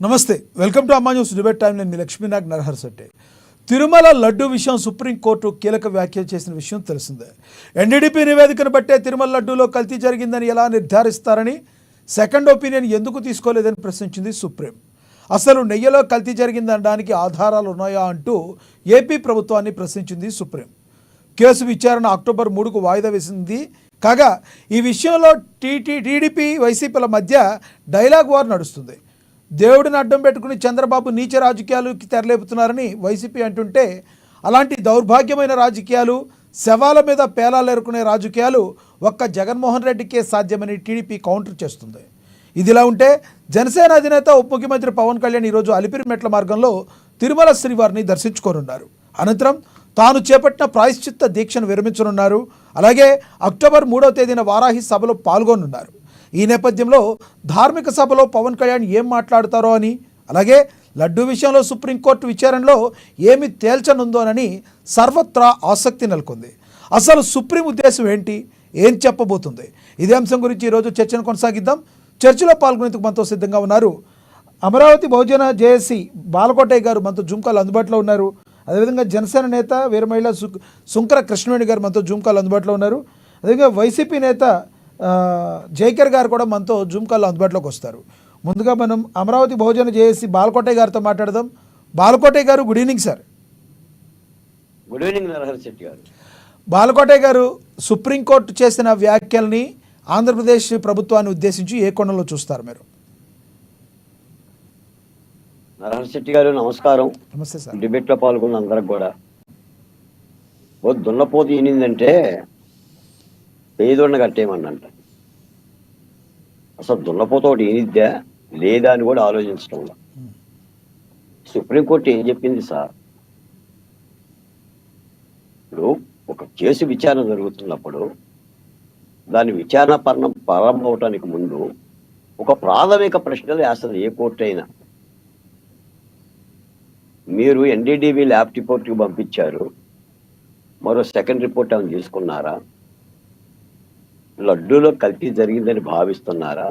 నమస్తే, welcome to అమ్మా news debate time. నేను మీ లక్ష్మీనాగ్ నరహర్ శెట్టి. తిరుమల లడ్డు విషయం సుప్రీంకోర్టు కీలక వ్యాఖ్యలు చేసిన విషయం తెలిసిందే. ఎన్డీడీపీ నివేదికను బట్టే తిరుమల లడ్డూలో కల్తీ జరిగిందని ఎలా నిర్ధారిస్తారని, సెకండ్ ఒపీనియన్ ఎందుకు తీసుకోలేదని ప్రశ్నించింది సుప్రీం. అసలు నెయ్యిలో కల్తీ జరిగిందనడానికి ఆధారాలు ఉన్నాయా అంటూ ఏపీ ప్రభుత్వాన్ని ప్రశ్నించింది సుప్రీం. కేసు విచారణ అక్టోబర్ 3కు వాయిదా వేసింది. కాగా ఈ విషయంలో టీడీపీ వైసీపీల మధ్య డైలాగ్ వార్ నడుస్తుంది. దేవుడిని అడ్డం పెట్టుకుని చంద్రబాబు నీచ రాజకీయాలకి తెరలేపుతున్నారని వైసీపీ అంటుంటే, అలాంటి దౌర్భాగ్యమైన రాజకీయాలు, శవాల మీద పేలాలేరుకునే రాజకీయాలు ఒక్క జగన్మోహన్ రెడ్డికే సాధ్యమని టీడీపీ కౌంటర్ చేస్తుంది. ఇదిలా ఉంటే జనసేన అధినేత ఉప ముఖ్యమంత్రి పవన్ కళ్యాణ్ ఈరోజు అలిపిరి మెట్ల మార్గంలో తిరుమల శ్రీవారిని దర్శించుకోనున్నారు. అనంతరం తాను చేపట్టిన ప్రాయశ్చిత్త దీక్షను విరమించనున్నారు. అలాగే అక్టోబర్ 3వ తేదీన వారాహి సభలో పాల్గొనున్నారు. ఈ నేపథ్యంలో ధార్మిక సభలో పవన్ కళ్యాణ్ ఏం మాట్లాడతారో అని, అలాగే లడ్డూ విషయంలో సుప్రీంకోర్టు విచారణలో ఏమి తేల్చనుందోనని సర్వత్రా ఆసక్తి నెలకొంది. అసలు సుప్రీం ఉద్దేశం ఏంటి, ఏం చెప్పబోతుంది? ఇదే అంశం గురించి ఈరోజు చర్చను కొనసాగిద్దాం. చర్చలో పాల్గొనేందుకు మనతో సిద్ధంగా ఉన్నారు అమరావతి బహుజన జేఏసీ బాలకోటయ్య గారు మనతో జూమ్ కాల్ అందుబాటులో ఉన్నారు. అదేవిధంగా జనసేన నేత వీరమహిళ సుంకర కృష్ణవేణి గారు మనతో జూమ్ కాల్ అందుబాటులో ఉన్నారు. అదేవిధంగా వైసీపీ నేత జైకర్ గారు కూడా మనతో జూమ్ కాల్లో అందుబాటులోకి వస్తారు. ముందుగా మనం అమరావతి బహుజన జేఏసీ బాలకోటయ్య గారితో మాట్లాడదాం. బాలకోటయ్య గారు, good evening sir. Good evening Narahar Shetty గారు. బాలకోటయ్య గారు, సుప్రీంకోర్టు చేసిన వ్యాఖ్యల్ని ఆంధ్రప్రదేశ్ ప్రభుత్వాన్ని ఉద్దేశించి ఏ కోణంలో చూస్తారు మీరు? నరహర్ శెట్టి గారు నమస్కారం. నమస్తే సార్. డిబేట్లో పాల్గొన్న అందరికి కూడా దున్నపోతు ఈనిందంటే పేదోడిని కట్టేయమన్నంట. అసలు దున్నపోత ఒకటి ఈనిద్దా లేదా అని కూడా ఆలోచించడంలో సుప్రీంకోర్టు ఏం చెప్పింది సార్? ఇప్పుడు ఒక కేసు విచారణ జరుగుతున్నప్పుడు దాని విచారణ ప్రారంభం అవటానికి ముందు ఒక ప్రాథమిక ప్రశ్నలు వేస్తుంది ఏ కోర్టు అయినా. మీరు ఎన్డీడీబీ ల్యాబ్ రిపోర్ట్కి పంపించారు, మరో సెకండ్ రిపోర్ట్ ఏమైనా తీసుకున్నారా? లడ్డూలో కల్తీ జరిగిందని భావిస్తున్నారా?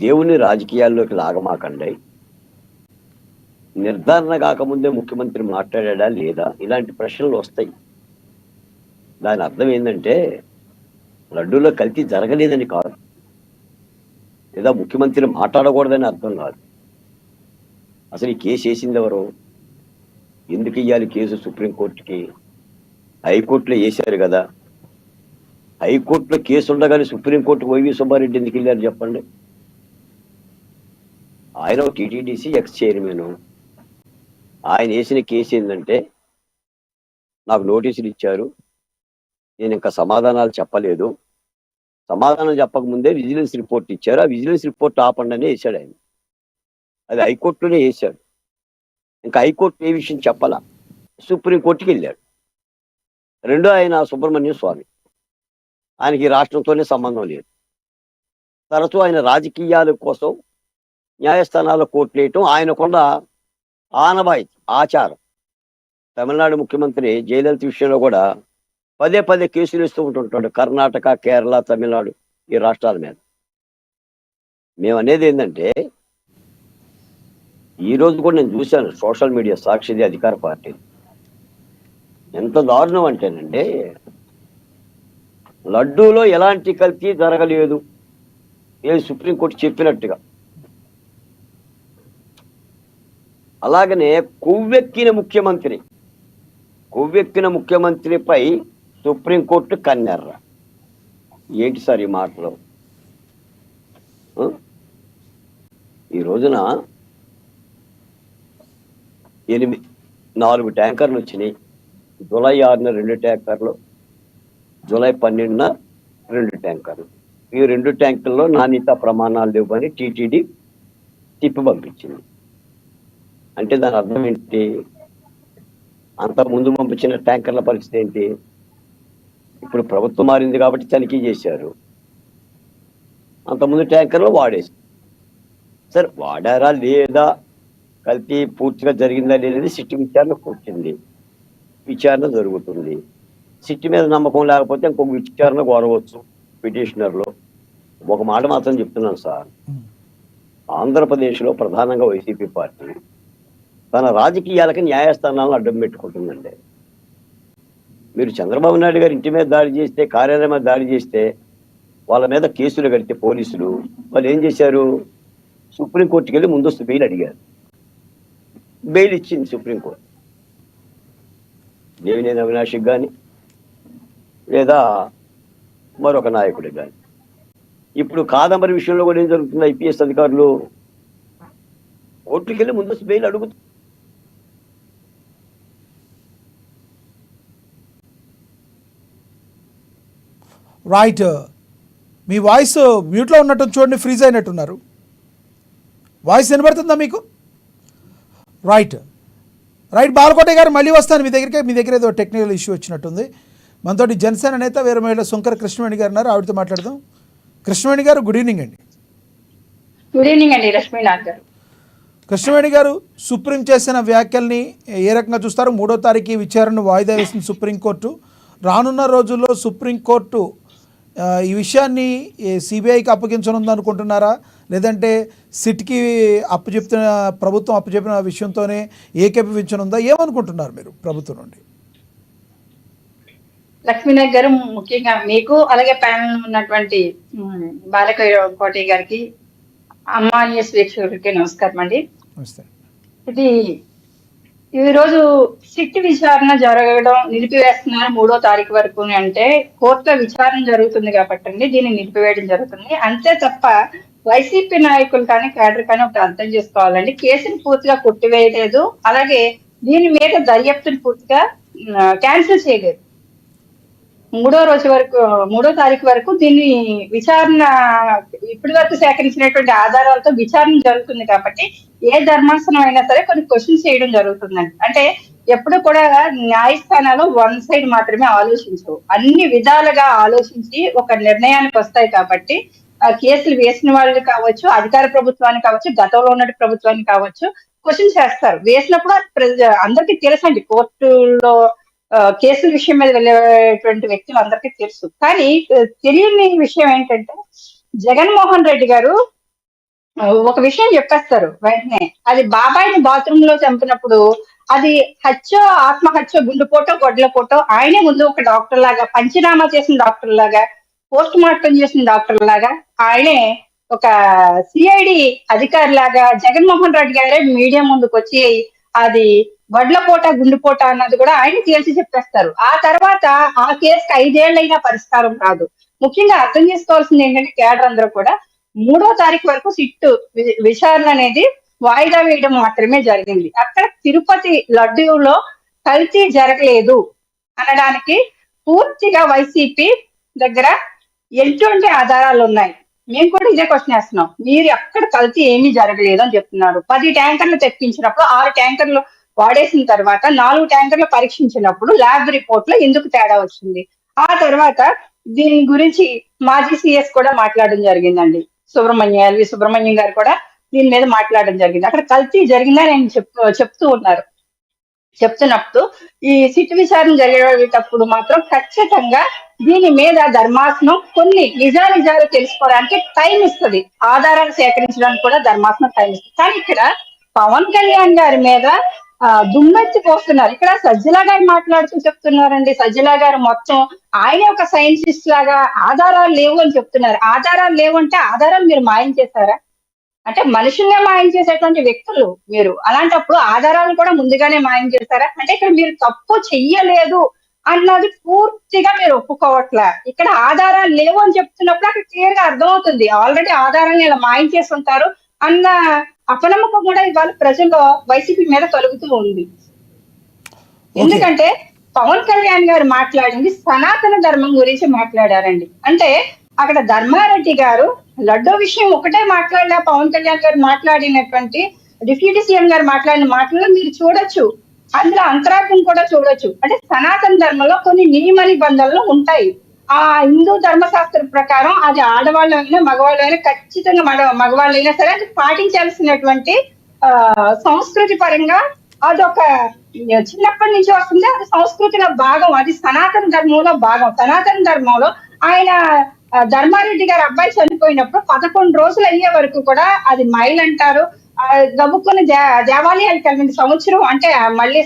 దేవుని రాజకీయాల్లోకి లాగమాకండి. నిర్ధారణ కాకముందే ముఖ్యమంత్రి మాట్లాడా లేదా? ఇలాంటి ప్రశ్నలు వస్తాయి. దాని అర్థం ఏంటంటే లడ్డూలో కల్తీ జరగలేదని కాదు, లేదా ముఖ్యమంత్రి మాట్లాడకూడదని అర్థం కాదు. అసలు ఈ కేసు వేసింది ఎవరు? ఎందుకు ఇవ్వాలి కేసు సుప్రీంకోర్టుకి? హైకోర్టులో వేశారు కదా. హైకోర్టులో కేసు ఉండగానే సుప్రీంకోర్టు వైవి సుబ్బారెడ్డి ఎందుకు వెళ్ళారు చెప్పండి? ఆయన టీటీడీసీ ఎక్స్ చైర్మన్. ఆయన వేసిన కేసు ఏంటంటే, నాకు నోటీసులు ఇచ్చారు, నేను ఇంకా సమాధానాలు చెప్పలేదు, సమాధానం చెప్పకముందే విజిలెన్స్ రిపోర్ట్ ఇచ్చారు, ఆ విజిలెన్స్ రిపోర్ట్ ఆపండి అని వేశాడు ఆయన. అది హైకోర్టులోనే వేశాడు. ఇంకా హైకోర్టు ఏ విషయం చెప్పాలా, సుప్రీంకోర్టుకి వెళ్ళాడు. రెండో ఆయన సుబ్రహ్మణ్యం స్వామి, ఆయనకి రాష్ట్రంతోనే సంబంధం లేదు. తరచూ ఆయన రాజకీయాల కోసం న్యాయస్థానాల్లో కోర్టులు వేయటం ఆయనకున్న ఆనవాయితీ, ఆచారం. తమిళనాడు ముఖ్యమంత్రి జయలలిత విషయంలో కూడా పదే పదే కేసులు ఇస్తూ ఉంటుంటాడు, కర్ణాటక, కేరళ, తమిళనాడు ఈ రాష్ట్రాల మీద. మేము అనేది ఏంటంటే, ఈరోజు కూడా నేను చూశాను సోషల్ మీడియా సాక్షిది అధికార పార్టీ ఎంత దారుణం అంటేనండి, లడ్డూలో ఎలాంటి కల్తీ జరగలేదు ఏది సుప్రీంకోర్టు చెప్పినట్టుగా. అలాగనే కొవ్వెక్కిన ముఖ్యమంత్రిపై సుప్రీంకోర్టు కన్నెర్ర. ఏంటి సార్ ఈ మాటలు? ఈ రోజున 4 ట్యాంకర్లు వచ్చినాయి. జూలై 6న 2 ట్యాంకర్లు, జూలై 12న 2 ట్యాంకర్లు. ఈ 2 ట్యాంకర్లో నాణ్యత ప్రమాణాలు లేవని టీటీడీ తిప్పి పంపించింది. అంటే దాని అర్థం ఏంటి? అంత ముందు పంపించిన ట్యాంకర్ల పరిస్థితి ఏంటి? ఇప్పుడు ప్రభుత్వం మారింది కాబట్టి తనిఖీ చేశారు, అంతకుముందు ట్యాంకర్లు వాడేసి. సరే, వాడారా లేదా, కల్తీ పూర్తిగా జరిగిందా లేదని సిట్ విచారణ కూర్చుంది, విచారణ జరుగుతుంది. సిట్ మీద నమ్మకం లేకపోతే ఇంకొక విచారణ కోరవచ్చు పిటిషనర్లో. ఒక మాట మాత్రం చెప్తున్నాను సార్, ఆంధ్రప్రదేశ్లో ప్రధానంగా వైసీపీ పార్టీ తన రాజకీయాలకి న్యాయస్థానాలను అడ్డం పెట్టుకుంటుందండి. మీరు చంద్రబాబు నాయుడు గారి ఇంటి మీద దాడి చేస్తే, కార్యాలయం మీద దాడి చేస్తే, వాళ్ళ మీద కేసులు కడితే పోలీసులు వాళ్ళు ఏం చేశారు? సుప్రీంకోర్టుకి వెళ్ళి ముందస్తు బెయిల్ అడిగారు. బెయిల్ ఇచ్చింది సుప్రీంకోర్టు. దేవినేని అవినాష్కి కానీ లేదా మరొక నాయకుడికి కానీ. ఇప్పుడు కాదంబరి విషయంలో కూడా ఏం జరుగుతుంది? ఐపీఎస్ అధికారులు కోర్టుకి వెళ్ళి ముందస్తు బెయిల్ అడుగుతారు. రైట్. మీ వాయిస్ మ్యూట్లో ఉన్నట్టు చూడండి, ఫ్రీజ్ అయినట్టున్నారు. వాయిస్ వినబడుతుందా మీకు? రైట్ బాలకోట గారు, మళ్ళీ వస్తాను మీ దగ్గరికి. మీ దగ్గర ఏదో టెక్నికల్ ఇష్యూ వచ్చినట్టుంది. మనతోటి జనసేన నేత వేరే మహిళ శంకర కృష్ణవేణి గారు ఉన్నారు, ఆవిడతో మాట్లాడదాం. కృష్ణవేణి గారు, గుడ్ ఈవినింగ్ అండి. గుడ్ ఈవినింగ్ అండి లక్ష్మీనాథ్ గారు. కృష్ణవేణి గారు, సుప్రీం చేసిన వ్యాఖ్యల్ని ఏ రకంగా చూస్తారు? 3వ తారీఖు విచారణను వాయిదా వేసిన సుప్రీంకోర్టు. రానున్న రోజుల్లో సుప్రీంకోర్టు ఈ విషయాన్ని సిబిఐకి అప్పగించనుంది అనుకుంటున్నారా, లేదంటే సిట్కి అప్పచెప్తున్న ప్రభుత్వం అప్పచెప్పిన విషయంతోనే ఏకీభవించనుందా? ఏమనుకుంటున్నారు మీరు ప్రభుత్వం నుండి? లక్ష్మీనాథ్ గారు, ముఖ్యంగా మీకు అలాగే ప్యానల్ ఉన్నటువంటి బాలకోటి గారికి, అమ్మాన్య వీక్షకులకి నమస్కారం అండి. నమస్తే. ఇది ఈ రోజు సిట్ విచారణ జరగడం నిలిపివేస్తున్నారు 3వ తారీఖు వరకు అంటే కోర్టులో విచారణ జరుగుతుంది కాబట్టి అండి దీన్ని నిలిపివేయడం జరుగుతుంది. అంతే తప్ప వైసీపీ నాయకులు కానీ కేడర్ కానీ ఒకటి అర్థం చేసుకోవాలండి, కేసుని పూర్తిగా కొట్టివేయలేదు, అలాగే దీని మీద దర్యాప్తుని పూర్తిగా క్యాన్సిల్ చేయలేదు. 3వ తారీఖు వరకు దీన్ని విచారణ ఇప్పటి వరకు సేకరించినటువంటి ఆధారాలతో విచారణ జరుగుతుంది కాబట్టి ఏ ధర్మాసనం అయినా సరే కొన్ని క్వశ్చన్స్ చేయడం జరుగుతుందండి. అంటే ఎప్పుడు కూడా న్యాయస్థానాలు వన్ సైడ్ మాత్రమే ఆలోచించవు, అన్ని విధాలుగా ఆలోచించి ఒక నిర్ణయానికి వస్తాయి కాబట్టి కేసులు వేసిన వాళ్ళు కావచ్చు, అధికార ప్రభుత్వాన్ని కావచ్చు, గతంలో ఉన్న ప్రభుత్వాన్ని కావచ్చు క్వశ్చన్ చేస్తారు. వేసినప్పుడు అందరికీ తెలుసండి, కోర్టులో కేసుల విషయం మీద వెళ్ళేటువంటి వ్యక్తులు అందరికీ తెలుసు. కానీ తెలియని విషయం ఏంటంటే జగన్మోహన్ రెడ్డి గారు ఒక విషయం చెప్పేస్తారు వెంటనే, అది బాబాయిని బాత్రూమ్ లో చంపినప్పుడు అది హత్యో ఆత్మహత్యో గుండెపోటో గొడ్లపోటో ఆయనే ముందు ఒక డాక్టర్ లాగా, పంచనామా చేసిన డాక్టర్ లాగా, పోస్ట్ మార్టం చేసిన డాక్టర్ లాగా, ఆయనే ఒక సిఐడి అధికారి లాగా జగన్మోహన్ రెడ్డి గారే మీడియా ముందుకు వచ్చి అది వడ్లపోట గుండెపోట అన్నది కూడా ఆయన తేల్చి చెప్పేస్తారు. ఆ తర్వాత ఆ కేసుకి 5 ఏళ్ళైనా పరిష్కారం కాదు. ముఖ్యంగా అర్థం చేసుకోవాల్సింది ఏంటంటే కేడర్ అందరూ కూడా 3వ తారీఖు వరకు సిట్టు విచారణ అనేది వాయిదా వేయడం మాత్రమే జరిగింది. అక్కడ తిరుపతి లడ్డూలో కల్తీ జరగలేదు అనడానికి పూర్తిగా వైసీపీ దగ్గర ఎటువంటి ఆధారాలు ఉన్నాయి? మేము కూడా ఇదే క్వశ్చన్ వేస్తున్నాం. మీరు అక్కడ కల్తీ ఏమీ జరగలేదు అని చెప్తున్నారు. 10 ట్యాంకర్లు తెప్పించినప్పుడు 6 ట్యాంకర్లు వాడేసిన తర్వాత 4 ట్యాంకర్లు పరీక్షించినప్పుడు ల్యాబ్ రిపోర్ట్ లో ఎందుకు తేడా వచ్చింది? ఆ తర్వాత దీని గురించి మాజీ సిఎస్ కూడా మాట్లాడడం జరిగిందండి, ఎల్వి సుబ్రహ్మణ్యం గారు కూడా దీని మీద మాట్లాడడం జరిగింది. అక్కడ కల్తీ జరిగిందని ఆయన చెప్తున్నప్పుడు ఈ సిట్ విచారణ జరిగేటప్పుడు మాత్రం ఖచ్చితంగా దీని మీద ధర్మాసనం కొన్ని నిజాలు తెలుసుకోవడానికి టైం ఇస్తుంది, ఆధారాలు సేకరించడానికి కూడా ధర్మాసనం టైం ఇస్తుంది. కానీ ఇక్కడ పవన్ కళ్యాణ్ గారి మీద దుమ్మెత్తి పోస్తున్నారు. ఇక్కడ సజ్జల గారు మాట్లాడుతూ చెప్తున్నారండి, సజ్జల గారు మొత్తం ఆయనే ఒక సైంటిస్ట్ లాగా ఆధారాలు లేవు అని చెప్తున్నారు. ఆధారాలు లేవు అంటే ఆధారాలు మీరు మాయం చేశారా? అంటే మనుషుల్నే మాయం చేసేటువంటి వ్యక్తులు మీరు, అలాంటప్పుడు ఆధారాలు కూడా ముందుగానే మాయం చేశారా? అంటే ఇక్కడ మీరు తప్పు చెయ్యలేదు అన్నది పూర్తిగా మీరు ఒప్పుకోవట్లే. ఇక్కడ ఆధారాలు లేవు అని చెప్తున్నప్పుడు అక్కడ క్లియర్ గా అర్థమవుతుంది ఆల్రెడీ ఆధారాన్ని ఇలా మాయం చేసి ఉంటారు అన్న అపనమ్మకం కూడా ఇవాళ ప్రజల్లో వైసీపీ మీద కలుగుతూ ఉంది. ఎందుకంటే పవన్ కళ్యాణ్ గారు మాట్లాడింది సనాతన ధర్మం గురించి మాట్లాడారండి. అంటే అక్కడ ధర్మారెడ్డి గారు లడ్డూ విషయం ఒకటే మాట్లాడినా పవన్ కళ్యాణ్ గారు మాట్లాడినటువంటి డిప్యూటీ సీఎం గారు మాట్లాడిన మాటల్లో మీరు చూడొచ్చు, అందులో అంతరార్థం కూడా చూడొచ్చు. అంటే సనాతన ధర్మంలో కొన్ని నియమ నిబంధనలు ఉంటాయి. ఆ హిందూ ధర్మశాస్త్రం ప్రకారం అది ఆడవాళ్ళు అయినా మగవాళ్ళు అయినా ఖచ్చితంగా మగవాళ్ళు అయినా సరే అది పాటించాల్సినటువంటి సంస్కృతి పరంగా అదొక చిన్నప్పటి నుంచి వస్తుంది, అది సంస్కృతిలో భాగం, అది సనాతన ధర్మంలో భాగం. సనాతన ధర్మంలో ఆయన ధర్మారెడ్డి గారి అబ్బాయి చనిపోయినప్పుడు 11 రోజులు అయ్యే వరకు కూడా అది మైల్ అంటారు. గబుక్కుని దేవాలయాలకు వెళ్ళండి, సంవత్సరం అంటే మళ్ళీ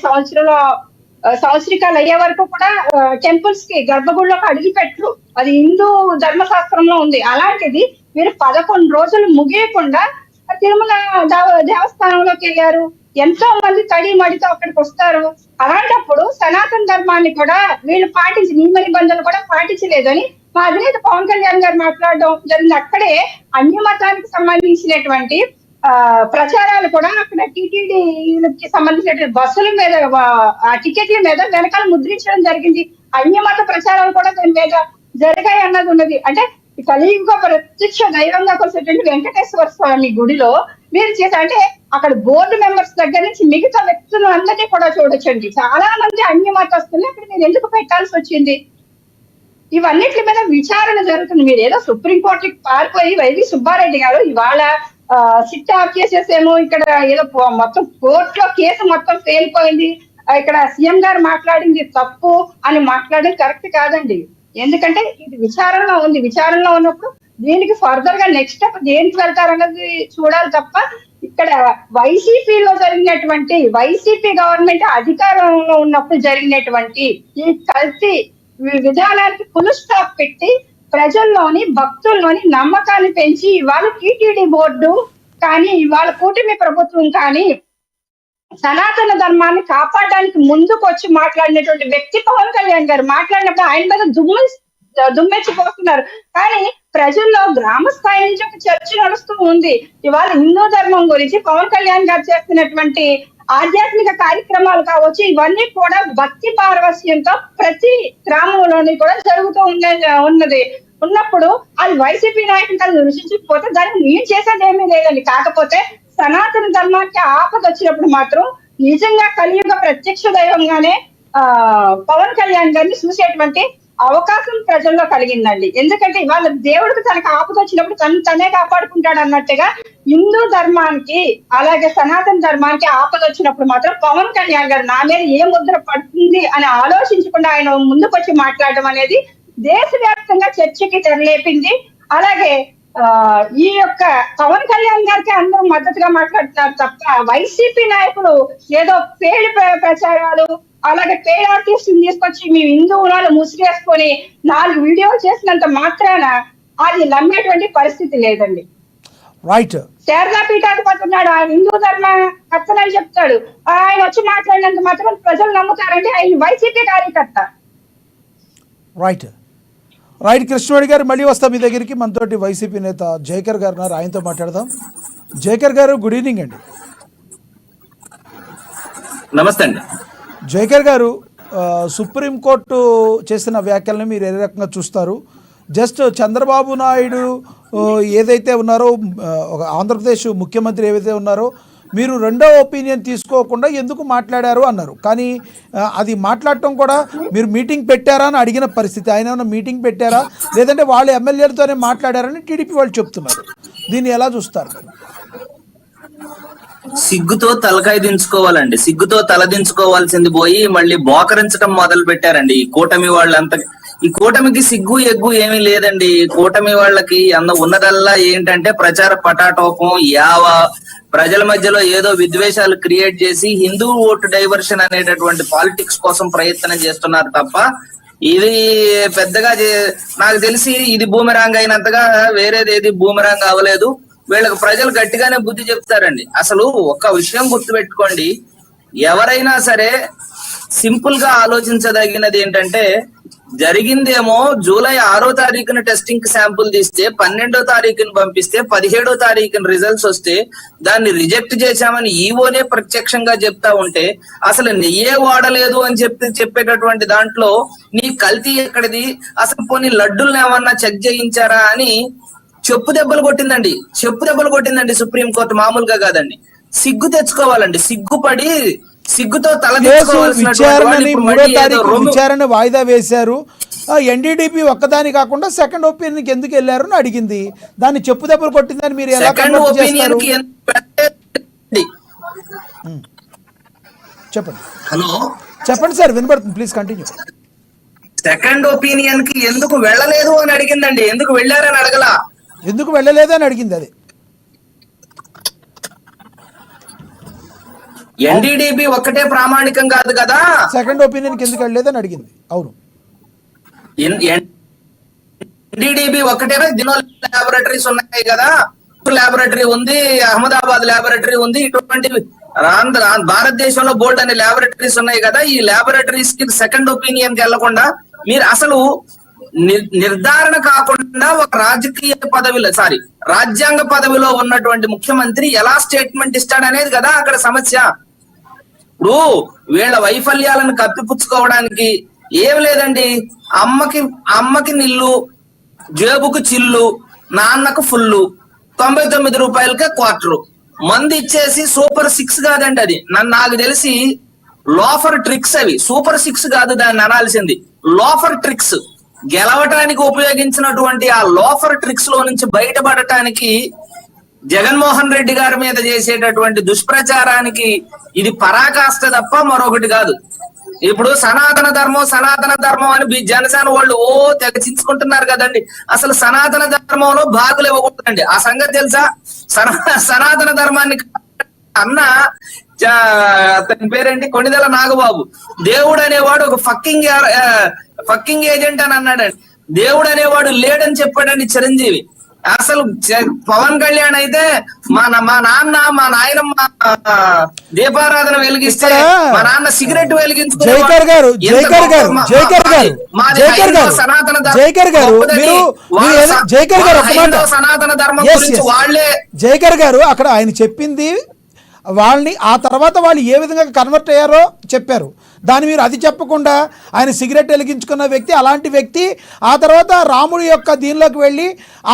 సంవత్సరికాలు అయ్యే వరకు కూడా టెంపుల్స్ కి గర్భగుడిలోకి అడిగి పెట్టరు. అది హిందూ ధర్మశాస్త్రంలో ఉంది. అలాంటిది మీరు 11 రోజులు ముగియకుండా తిరుమల దేవస్థానంలోకి వెళ్ళారు. ఎంతో మంది తడి మడితో అక్కడికి వస్తారు. అలాంటప్పుడు సనాతన ధర్మాన్ని కూడా వీళ్ళు నియమ నిబంధనలు కూడా పాటించలేదని మా అధినేత పవన్ కళ్యాణ్ గారు మాట్లాడడం జరిగింది. అక్కడే అన్య మతానికి సంబంధించినటువంటి ప్రచారాలు కూడా అక్కడ టీటీడీకి సంబంధించినటువంటి బస్సుల మీద ఆ టికెట్ల మీద వెనకాల ముద్రించడం జరిగింది. అన్య మత ప్రచారాలు కూడా దాని మీద జరిగాయి అన్నది ఉన్నది. అంటే కలియుగ ప్రత్యక్ష దైవంగా కొలిసేటువంటి వెంకటేశ్వర స్వామి గుడిలో మీరు చేసే అంటే అక్కడ బోర్డు మెంబర్స్ దగ్గర నుంచి మిగతా వ్యక్తులందరినీ కూడా చూడొచ్చండి. చాలా మంది అన్య మతస్తుల్ని అక్కడ మీరు ఎందుకు పెట్టాల్సి వచ్చింది? ఇవన్నిటి మీద విచారణ జరుగుతుంది. మీరు ఏదో సుప్రీంకోర్టుకి పారిపోయి వైవి సుబ్బారెడ్డి గారు ఇవాళ సిట్ ఆఫ్ చేసేసేమో ఇక్కడ ఏదో మొత్తం కోర్టులో కేసు మొత్తం తేలిపోయింది, ఇక్కడ సీఎం గారు మాట్లాడింది తప్పు అని మాట్లాడడం కరెక్ట్ కాదండి. ఎందుకంటే ఇది విచారణలో ఉంది. విచారణలో ఉన్నప్పుడు దీనికి ఫర్దర్ గా నెక్స్ట్ స్టెప్ దేనికి వెళ్తారన్నది చూడాలి తప్ప ఇక్కడ వైసీపీలో జరిగినటువంటి వైసీపీ గవర్నమెంట్ అధికారంలో ఉన్నప్పుడు జరిగినటువంటి ఈ కల్తీ విధానానికి ఫుల్ స్టాప్ పెట్టి ప్రజల్లోని భక్తుల్లోని నమ్మకాన్ని పెంచి ఇవాళ టీటీడీ బోర్డు కానీ ఇవాళ కూటమి ప్రభుత్వం కానీ సనాతన ధర్మాన్ని కాపాడడానికి ముందుకు వచ్చి మాట్లాడినటువంటి వ్యక్తి పవన్ కళ్యాణ్ గారు. మాట్లాడినప్పుడు ఆయన మీద దుమ్మెచ్చిపోతున్నారు. కానీ ప్రజల్లో గ్రామ స్థాయి నుంచి ఒక చర్చ నడుస్తూ ఉంది. ఇవాళ హిందూ ధర్మం గురించి పవన్ కళ్యాణ్ గారు చేస్తున్నటువంటి ఆధ్యాత్మిక కార్యక్రమాలు కావచ్చు, ఇవన్నీ కూడా భక్తి పారవస్యంతో ప్రతి గ్రామంలోని కూడా జరుగుతూ ఉన్నప్పుడు అది వైసీపీ నాయకులు రుచించకపోతే దానికి నేను చేసేది ఏమీ లేదండి. కాకపోతే సనాతన ధర్మానికి ఆపద వచ్చినప్పుడు మాత్రం నిజంగా కలియుగ ప్రత్యక్ష దైవంగానే పవన్ కళ్యాణ్ గారిని చూసేటువంటి అవకాశం ప్రజల్లో కలిగిందండి. ఎందుకంటే ఇవాళ దేవుడికి తనకు ఆపద వచ్చినప్పుడు తనే కాపాడుకుంటాడు అన్నట్టుగా హిందూ ధర్మానికి అలాగే సనాతన ధర్మానికి ఆపద వచ్చినప్పుడు మాత్రం పవన్ కళ్యాణ్ గారు నా మీద ఏ ముద్ర పడుతుంది అని ఆలోచించకుండా ఆయన ముందుకొచ్చి మాట్లాడడం అనేది దేశవ్యాప్తంగా చర్చకి తెరలేపింది. అలాగే ఈ యొక్క పవన్ కళ్యాణ్ గారికి అందరూ మద్దతుగా మాట్లాడుతున్నారు తప్ప వైసీపీ నాయకులు ఏదో పేరు ప్రచారాలు అలాగే పేరు ఆర్టిస్టులు తీసుకొచ్చి మేము హిందువులను ముసిరేసుకొని 4 వీడియోలు చేసినంత మాత్రాన అది నమ్మేటువంటి పరిస్థితి లేదండి. రైట్. శారదా పీఠాధిపతి ఉన్నాడు, ఆయన హిందూ ధర్మ కర్తనని చెప్తాడు. ఆయన వచ్చి మాట్లాడినంత మాత్రం ప్రజలు నమ్ముతారంటే ఆయన వైసీపీ కార్యకర్త. రైట్ రైట్ కృష్ణవేణి గారు మళ్ళీ వస్తాం మీ దగ్గరికి. మనతోటి వైసీపీ నేత జయకర్ గారు ఉన్నారు, ఆయనతో మాట్లాడదాం. జయకర్ గారు గుడ్ ఈవినింగ్ అండి. నమస్తే అండి. జయకర్ గారు, సుప్రీంకోర్టు చేసిన వ్యాఖ్యలను మీరు ఏ రకంగా చూస్తారు? జస్ట్ చంద్రబాబు నాయుడు ఏదైతే ఉన్నారో ఒక ఆంధ్రప్రదేశ్ ముఖ్యమంత్రి ఏవైతే ఉన్నారో మీరు రెండో ఒపీనియన్ తీసుకోకుండా ఎందుకు మాట్లాడారు అన్నారు. కానీ అది మాట్లాడటం కూడా మీరు మీటింగ్ పెట్టారా అని అడిగిన పరిస్థితి. ఆయన ఏమైనా మీటింగ్ పెట్టారా లేదంటే వాళ్ళు ఎమ్మెల్యేలతోనే మాట్లాడారని టీడీపీ వాళ్ళు చెప్తున్నారు. దీన్ని ఎలా చూస్తారు? సిగ్గుతో తలకాయ దించుకోవాలండి. సిగ్గుతో తల దించుకోవాల్సింది పోయి మళ్ళీ బోకరించడం మొదలు పెట్టారండి ఈ కూటమి వాళ్ళంతా. ఈ కూటమికి సిగ్గు ఎగ్గు ఏమీ లేదండి. కూటమి వాళ్ళకి ఉన్నదల్లా ఏంటంటే ప్రచార పటాటోపం, ప్రజల మధ్యలో ఏదో విద్వేషాలు క్రియేట్ చేసి హిందూ ఓటు డైవర్షన్ అనేటటువంటి పాలిటిక్స్ కోసం ప్రయత్నం చేస్తున్నారు తప్ప ఇది పెద్దగా నాకు తెలిసి ఇది బూమెరాంగ్ అయినంతగా వేరేది ఏది బూమెరాంగ్ అవ్వలేదు. వీళ్ళకి ప్రజలు గట్టిగానే బుద్ధి చెప్తారండి. అసలు ఒక విషయం గుర్తుపెట్టుకోండి, ఎవరైనా సరే సింపుల్ గా ఆలోచించదగినది ఏంటంటే జరిగిందేమో జూలై 6వ తారీఖున టెస్టింగ్ శాంపుల్ తీస్తే 12వ తారీఖున పంపిస్తే 17వ తారీఖున రిజల్ట్స్ వస్తే దాన్ని రిజెక్ట్ చేశామని ఈవోనే ప్రత్యక్షంగా చెప్తా ఉంటే అసలు నెయ్యే వాడలేదు అని చెప్పేటటువంటి దాంట్లో నీ కల్తీ ఎక్కడిది, అసలు పోనీ లడ్డుల్ని ఏమన్నా చెక్ చేయించారా అని చెప్పు దెబ్బలు కొట్టిందండి సుప్రీంకోర్టు. మామూలుగా కాదండి. సిగ్గు తెచ్చుకోవాలండి. సిగ్గుపడి సిగ్గుతో విచారణ వాయిదా వేశారు. ఎన్డీడీపీ ఒక్కదాని కాకుండా సెకండ్ ఒపీనియన్ ఎందుకు వెళ్ళారు అని అడిగింది. దాన్ని చెప్పు దెబ్బలు కొట్టిందని మీరు ఎలా చేస్తారు? చెప్పండి. హలో చెప్పండి సార్, వినపడుతుంది, ప్లీజ్ కంటిన్యూ. సెకండ్ ఒపీనియన్ కి ఎందుకు వెళ్ళలేదు అని అడిగిందండి, ఎందుకు వెళ్ళారని అడగలా. ఎందుకు వెళ్ళలేదు అని అడిగింది అది. ఎన్డీడీబీ ఒక్కటే ప్రామాణికం కాదు కదా, సెకండ్ ఒపీనియన్కి ఎందుకు వెళ్ళలేదు అని అడిగింది. అవును, ఎన్డీడీబీ ఒక్కటే, దినో ల్యాబొరేటరీస్ ఉన్నాయి కదా, ల్యాబొరేటరీ ఉంది, అహ్మదాబాద్ ల్యాబొరేటరీ ఉంది, ఇటువంటి భారతదేశంలో బోల్డ్ అనే ల్యాబొరేటరీస్ ఉన్నాయి కదా. ఈ ల్యాబొరేటరీస్ కి సెకండ్ ఒపీనియన్ కి వెళ్లకుండా మీరు అసలు నిర్ధారణ కాకుండా ఒక రాజకీయ పదవిలో రాజ్యాంగ పదవిలో ఉన్నటువంటి ముఖ్యమంత్రి ఎలా స్టేట్మెంట్ ఇస్తాడనేది కదా అక్కడ సమస్య. ఇప్పుడు వీళ్ళ వైఫల్యాలను కప్పిపుచ్చుకోవడానికి ఏం లేదండి, అమ్మకి నిల్లు, జేబుకు చిల్లు, నాన్నకు ఫుల్లు, 99 రూపాయలకే క్వార్టరు మంది ఇచ్చేసి సూపర్ 6 కాదండి అది. నాకు తెలిసి లోఫర్ ట్రిక్స్ అవి, సూపర్ 6 కాదు దాన్ని అనాల్సింది, లోఫర్ ట్రిక్స్. గెలవటానికి ఉపయోగించినటువంటి ఆ లోఫర్ ట్రిక్స్ లో నుంచి బయటపడటానికి జగన్మోహన్ రెడ్డి గారి మీద చేసేటటువంటి దుష్ప్రచారానికి ఇది పరాకాష్ట తప్ప మరొకటి కాదు. ఇప్పుడు సనాతన ధర్మం అని జనసేన వాళ్ళు తెగచించుకుంటున్నారు కదండి. అసలు సనాతన ధర్మంలో భాగులు ఇవ్వకూడదండి, ఆ సంగతి తెలుసా? సనాతన ధర్మాన్ని అన్న అతని పేరేంటి, కొణిదెల నాగబాబు, దేవుడు అనేవాడు ఒక ఫక్కింగ్ ఏజెంట్ అని అన్నాడండి. దేవుడు అనేవాడు లేడని చెప్పాడండి చిరంజీవి. అసలు పవన్ కళ్యాణ్ అయితే మా నాన్న మా నాయనమ్మ దీపారాధన వెలిగిస్తే మా నాన్న సిగరెట్ వెలిగించుకునే సనాతన ధర్మం గురించి వాళ్ళే. జైకర్ గారు అక్కడ ఆయన చెప్పింది వాళ్ళని, ఆ తర్వాత వాళ్ళు ఏ విధంగా కన్వర్ట్ అయ్యారో చెప్పారు. దాన్ని మీరు అది చెప్పకుండా ఆయన సిగరెట్ వెలిగించుకున్న వ్యక్తి, అలాంటి వ్యక్తి ఆ తర్వాత రాముడి యొక్క దీనిలోకి వెళ్ళి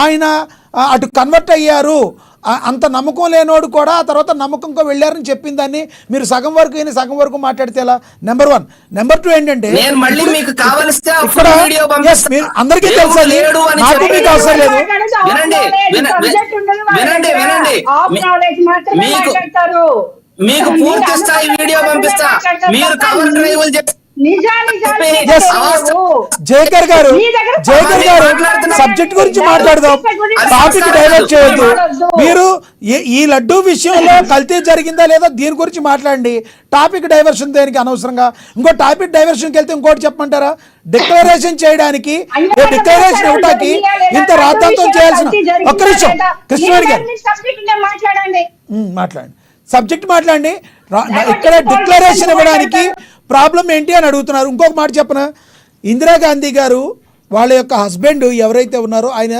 ఆయన అటు కన్వర్ట్ అయ్యారు, అంత నమ్మకం లేనోడు కూడా ఆ తర్వాత నమ్మకంతో వెళ్ళారని చెప్పిన దాన్ని మీరు సగం వరకు మాట్లాడితే ఎలా? నెంబర్ 1. నెంబర్ 2 ఏంటంటే ఇక్కడ అందరికీ తెలుసా, నాకు మీకు అవసరం లేదు. మీకు పూర్తి స్థాయి వీడియో పంపిస్తా, మీరు కవర్ డ్రైవ్లు చెప్పి. జైకర్ గారు సబ్జెక్ట్ గురించి మాట్లాడదాం, టాపిక్ డైవర్ట్ చేయొద్దు. మీరు ఈ లడ్డూ విషయంలో కల్తీ జరిగిందా లేదా దీని గురించి మాట్లాడండి, టాపిక్ డైవర్షన్ దేనికి అనవసరంగా. ఇంకో టాపిక్ డైవర్షన్కి వెళ్తే ఇంకోటి చెప్పమంటారా? డిక్లరేషన్ చేయడానికి, డిక్లరేషన్ ఇవ్వడానికి ఇంత రాద్ధాంతం చేయాల్సిన. ఒక్క నిమిషం కృష్ణవేణి గారు మాట్లాడండి, సబ్జెక్ట్ మాట్లాడండి. ఇక్కడ డిక్లరేషన్ ఇవ్వడానికి ప్రాబ్లం ఏంటి అని అడుగుతున్నారు. ఇంకొక మాట చెప్పనా, ఇందిరాగాంధీ గారు వాళ్ళ యొక్క హస్బెండ్ ఎవరైతే ఉన్నారో ఆయన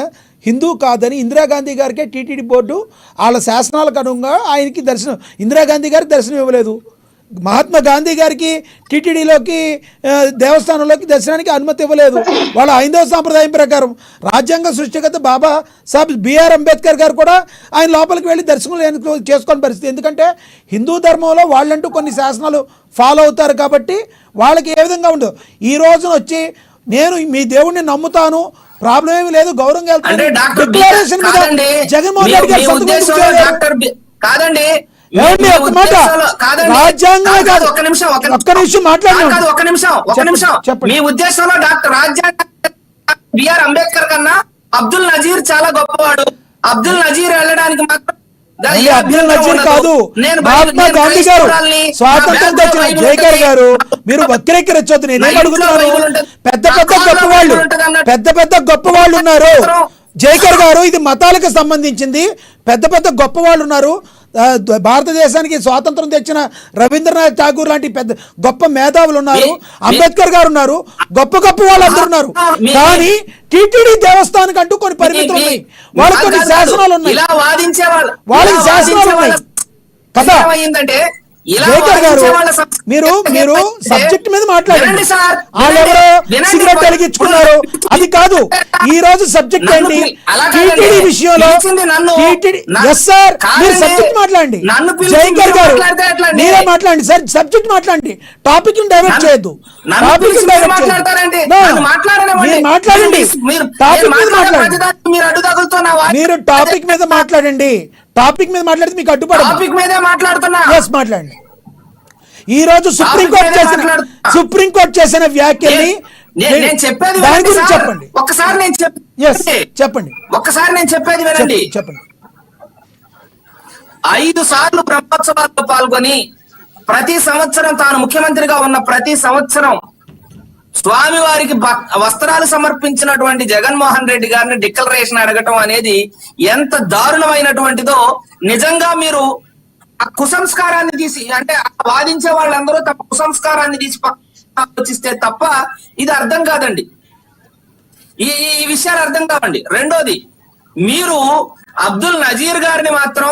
హిందూ కాదని ఇందిరాగాంధీ గారికే టీటీడీ బోర్డు వాళ్ళ శాసనాలకు అనుగుణంగా ఆయనకి దర్శనం, ఇందిరాగాంధీ గారికి దర్శనం ఇవ్వలేదు. మహాత్మా గాంధీ గారికి టీటీడీలోకి దేవస్థానంలోకి దర్శనానికి అనుమతి ఇవ్వలేదు. వాళ్ళ హైందవ సాంప్రదాయం ప్రకారం రాజ్యాంగ సృష్టికర్త బాబా సాహెబ్ బిఆర్ అంబేద్కర్ గారు కూడా ఆయన లోపలికి వెళ్ళి దర్శనం చేసుకునే పరిస్థితి. ఎందుకంటే హిందూ ధర్మంలో వాళ్ళంటూ కొన్ని శాసనాలు ఫాలో అవుతారు కాబట్టి వాళ్ళకి ఏ విధంగా ఉండదు. ఈ రోజున వచ్చి నేను మీ దేవుడిని నమ్ముతాను, ప్రాబ్లం ఏమి లేదు, గౌరవంగా డిక్లరేషన్ మీద జగన్మోహన్ రెడ్డి గారు కాదండి. మీ ఉద్దేశంలో డాక్టర్ రాజ్యాంగ బిఆర్ అంబేద్కర్ కన్నా అబ్దుల్ నజీర్ చాలా గొప్పవాడు, అబ్దుల్ నజీర్ వెళ్ళడానికి మాత్రం అబ్దుల్ నజీర్ కాదు, మహాత్మా గాంధీ గారు స్వాతంత్రం తెచ్చిన. జైకర్ గారు మీరు వక్రీకరించొద్దు, నేనేం అడుగుతున్నాను, పెద్ద గొప్ప వాళ్ళు ఉన్నారు. జైకర్ గారు ఇది మతాలకు సంబంధించింది, పెద్ద గొప్ప వాళ్ళు ఉన్నారు. భారతదేశానికి స్వాతంత్రం తెచ్చిన రవీంద్రనాథ్ ఠాగూర్ లాంటి పెద్ద గొప్ప మేధావులు ఉన్నారు, అంబేద్కర్ గారు ఉన్నారు, గొప్ప వాళ్ళందరూ ఉన్నారు. కానీ టీటీడీ దేవస్థానానికి అంటూ కొన్ని పరిమితులు ఉన్నాయి, వాళ్ళకి కొన్ని శాసనాలు ఉన్నాయి, వాళ్ళకి శాసనాలు ఉన్నాయి కదా. జైకర్ గారు మీరు సబ్జెక్ట్ మీద మాట్లాడండి. వాళ్ళెవరో సిగరెట్ వెలిగించుకున్నారు అది కాదు, ఈ రోజు సబ్జెక్ట్ ఏంటి? టీటీడీ విషయంలో ఎస్ సార్ మీరు సబ్జెక్ట్ మాట్లాడండి. జైకర్ గారు మీరే మాట్లాడండి సార్, సబ్జెక్ట్ మాట్లాడండి, టాపిక్ డైవర్ట్ చేయొద్దు. టాపిక్ డైవర్ట్ చేయొద్దు, మీరు మాట్లాడండి, టాపిక్ మీద మాట్లాడండి, మీరు టాపిక్ మీద మాట్లాడండి. టాపిక్ మీద మాట్లాడితే మీకు అడ్డుపడదు. మాట్లాడండి. ఈ రోజు సుప్రీంకోర్టు చేసిన వ్యాఖ్యల్ని నేను చెప్పేది దాని వినండి గురించి సార్. చెప్పండి. ఒక్కసారి నేను ఎస్ చెప్పండి ఒక్కసారి నేను చెప్పేది వినండి. చెప్పండి 5 సార్లు బ్రహ్మోత్సవాల్లో పాల్గొని ప్రతి సంవత్సరం తాను ముఖ్యమంత్రిగా ఉన్న ప్రతి సంవత్సరం స్వామివారికి వస్త్రాలు సమర్పించినటువంటి జగన్మోహన్ రెడ్డి గారిని డిక్లరేషన్ అడగటం అనేది ఎంత దారుణమైనటువంటిదో నిజంగా మీరు ఆ కుసంస్కారాన్ని తీసి, అంటే వాదించే వాళ్ళందరూ తమ కుసంస్కారాన్ని తీసి ఆలోచిస్తే తప్ప ఇది అర్థం కాదండి. ఈ విషయాలు అర్థం కావండి. రెండోది, మీరు అబ్దుల్ నజీర్ గారిని మాత్రం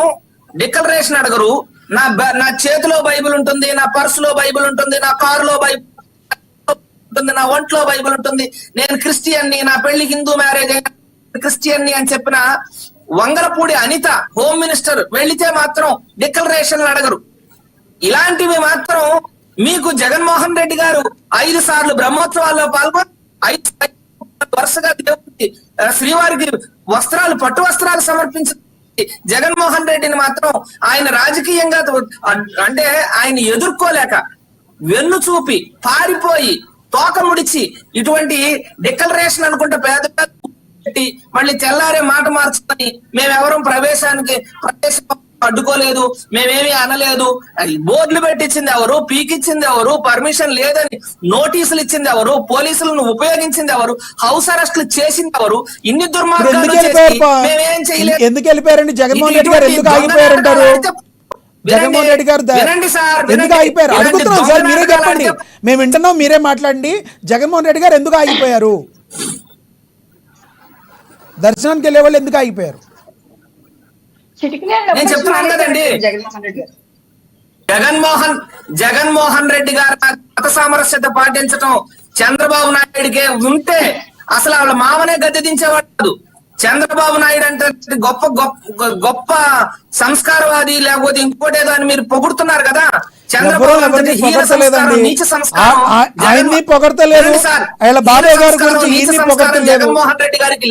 డిక్లరేషన్ అడగరు. నా చేతిలో బైబిల్ ఉంటుంది, నా పర్సులో బైబిల్ ఉంటుంది, నా కారులో బైబిల్ ఉంటుంది, నా ఒంట్లో బైబిల్ ఉంటుంది, నేను క్రిస్టియన్ని, నా పెళ్లి హిందూ మ్యారేజ్ అయిన క్రిస్టియన్ని అని చెప్పిన వంగలపూడి అనిత హోమ్ మినిస్టర్ వెళ్లితే మాత్రం డిక్లరేషన్లు అడగరు. ఇలాంటివి మాత్రం మీకు జగన్మోహన్ రెడ్డి గారు 5 సార్లు బ్రహ్మోత్సవాల్లో పాల్గొని 5 వరుసగా దేవుడికి శ్రీవారికి వస్త్రాలు, పట్టు వస్త్రాలు సమర్పించి జగన్మోహన్ రెడ్డిని మాత్రం ఆయన రాజకీయంగా అంటే ఆయన ఎదుర్కోలేక వెన్ను చూపి పారిపోయి తోక ముడిచి ఇటువంటి డిక్లరేషన్ అనుకుంటే పేద మళ్ళీ తెల్లారే మాట మార్చుకొని మేమెవరం ప్రవేశం అడ్డుకోలేదు, మేమేమి అనలేదు, బోర్డులు పెట్టించింది ఎవరు, పీకిచ్చింది ఎవరు, పర్మిషన్ లేదని నోటీసులు ఇచ్చింది ఎవరు, పోలీసులను ఉపయోగించింది ఎవరు, హౌస్ అరెస్టులు చేసింది ఎవరు, ఇన్ని దుర్మార్గాలు మేమేం చేయలేదు. ఎందుకు వెళ్ళిపోయారండి జగన్మోహన్ రెడ్డి గారు? ఎందుకు ఆగిపోయారంటారు? జగన్మోహన్ రెడ్డి గారు ఎందుకు ఆగిపోయారు అడుగుతున్నాం సార్, మీరే చెప్పండి. మేము వింటున్నాం, మీరే మాట్లాడండి. జగన్మోహన్ రెడ్డి గారు ఎందుకు ఆగిపోయారు? దర్శనానికి వెళ్ళే వాళ్ళు ఎందుకు ఆగిపోయారు? నేను చెప్తున్నాను కదండి, జగన్మోహన్ రెడ్డి గారు మత సామరస్యత పాటించడం చంద్రబాబు నాయుడికే ఉంటే అసలు వాళ్ళ మామనే గద్దె దించేవాడు. చంద్రబాబు నాయుడు అంటే గొప్ప గొప్ప సంస్కారవాది లేకపోతే ఇంకోటేదో అని మీరు పొగుడుతున్నారు కదా. చంద్రబాబు ఆయన్ని పొగడతలేదు, జగన్మోహన్ రెడ్డి గారికి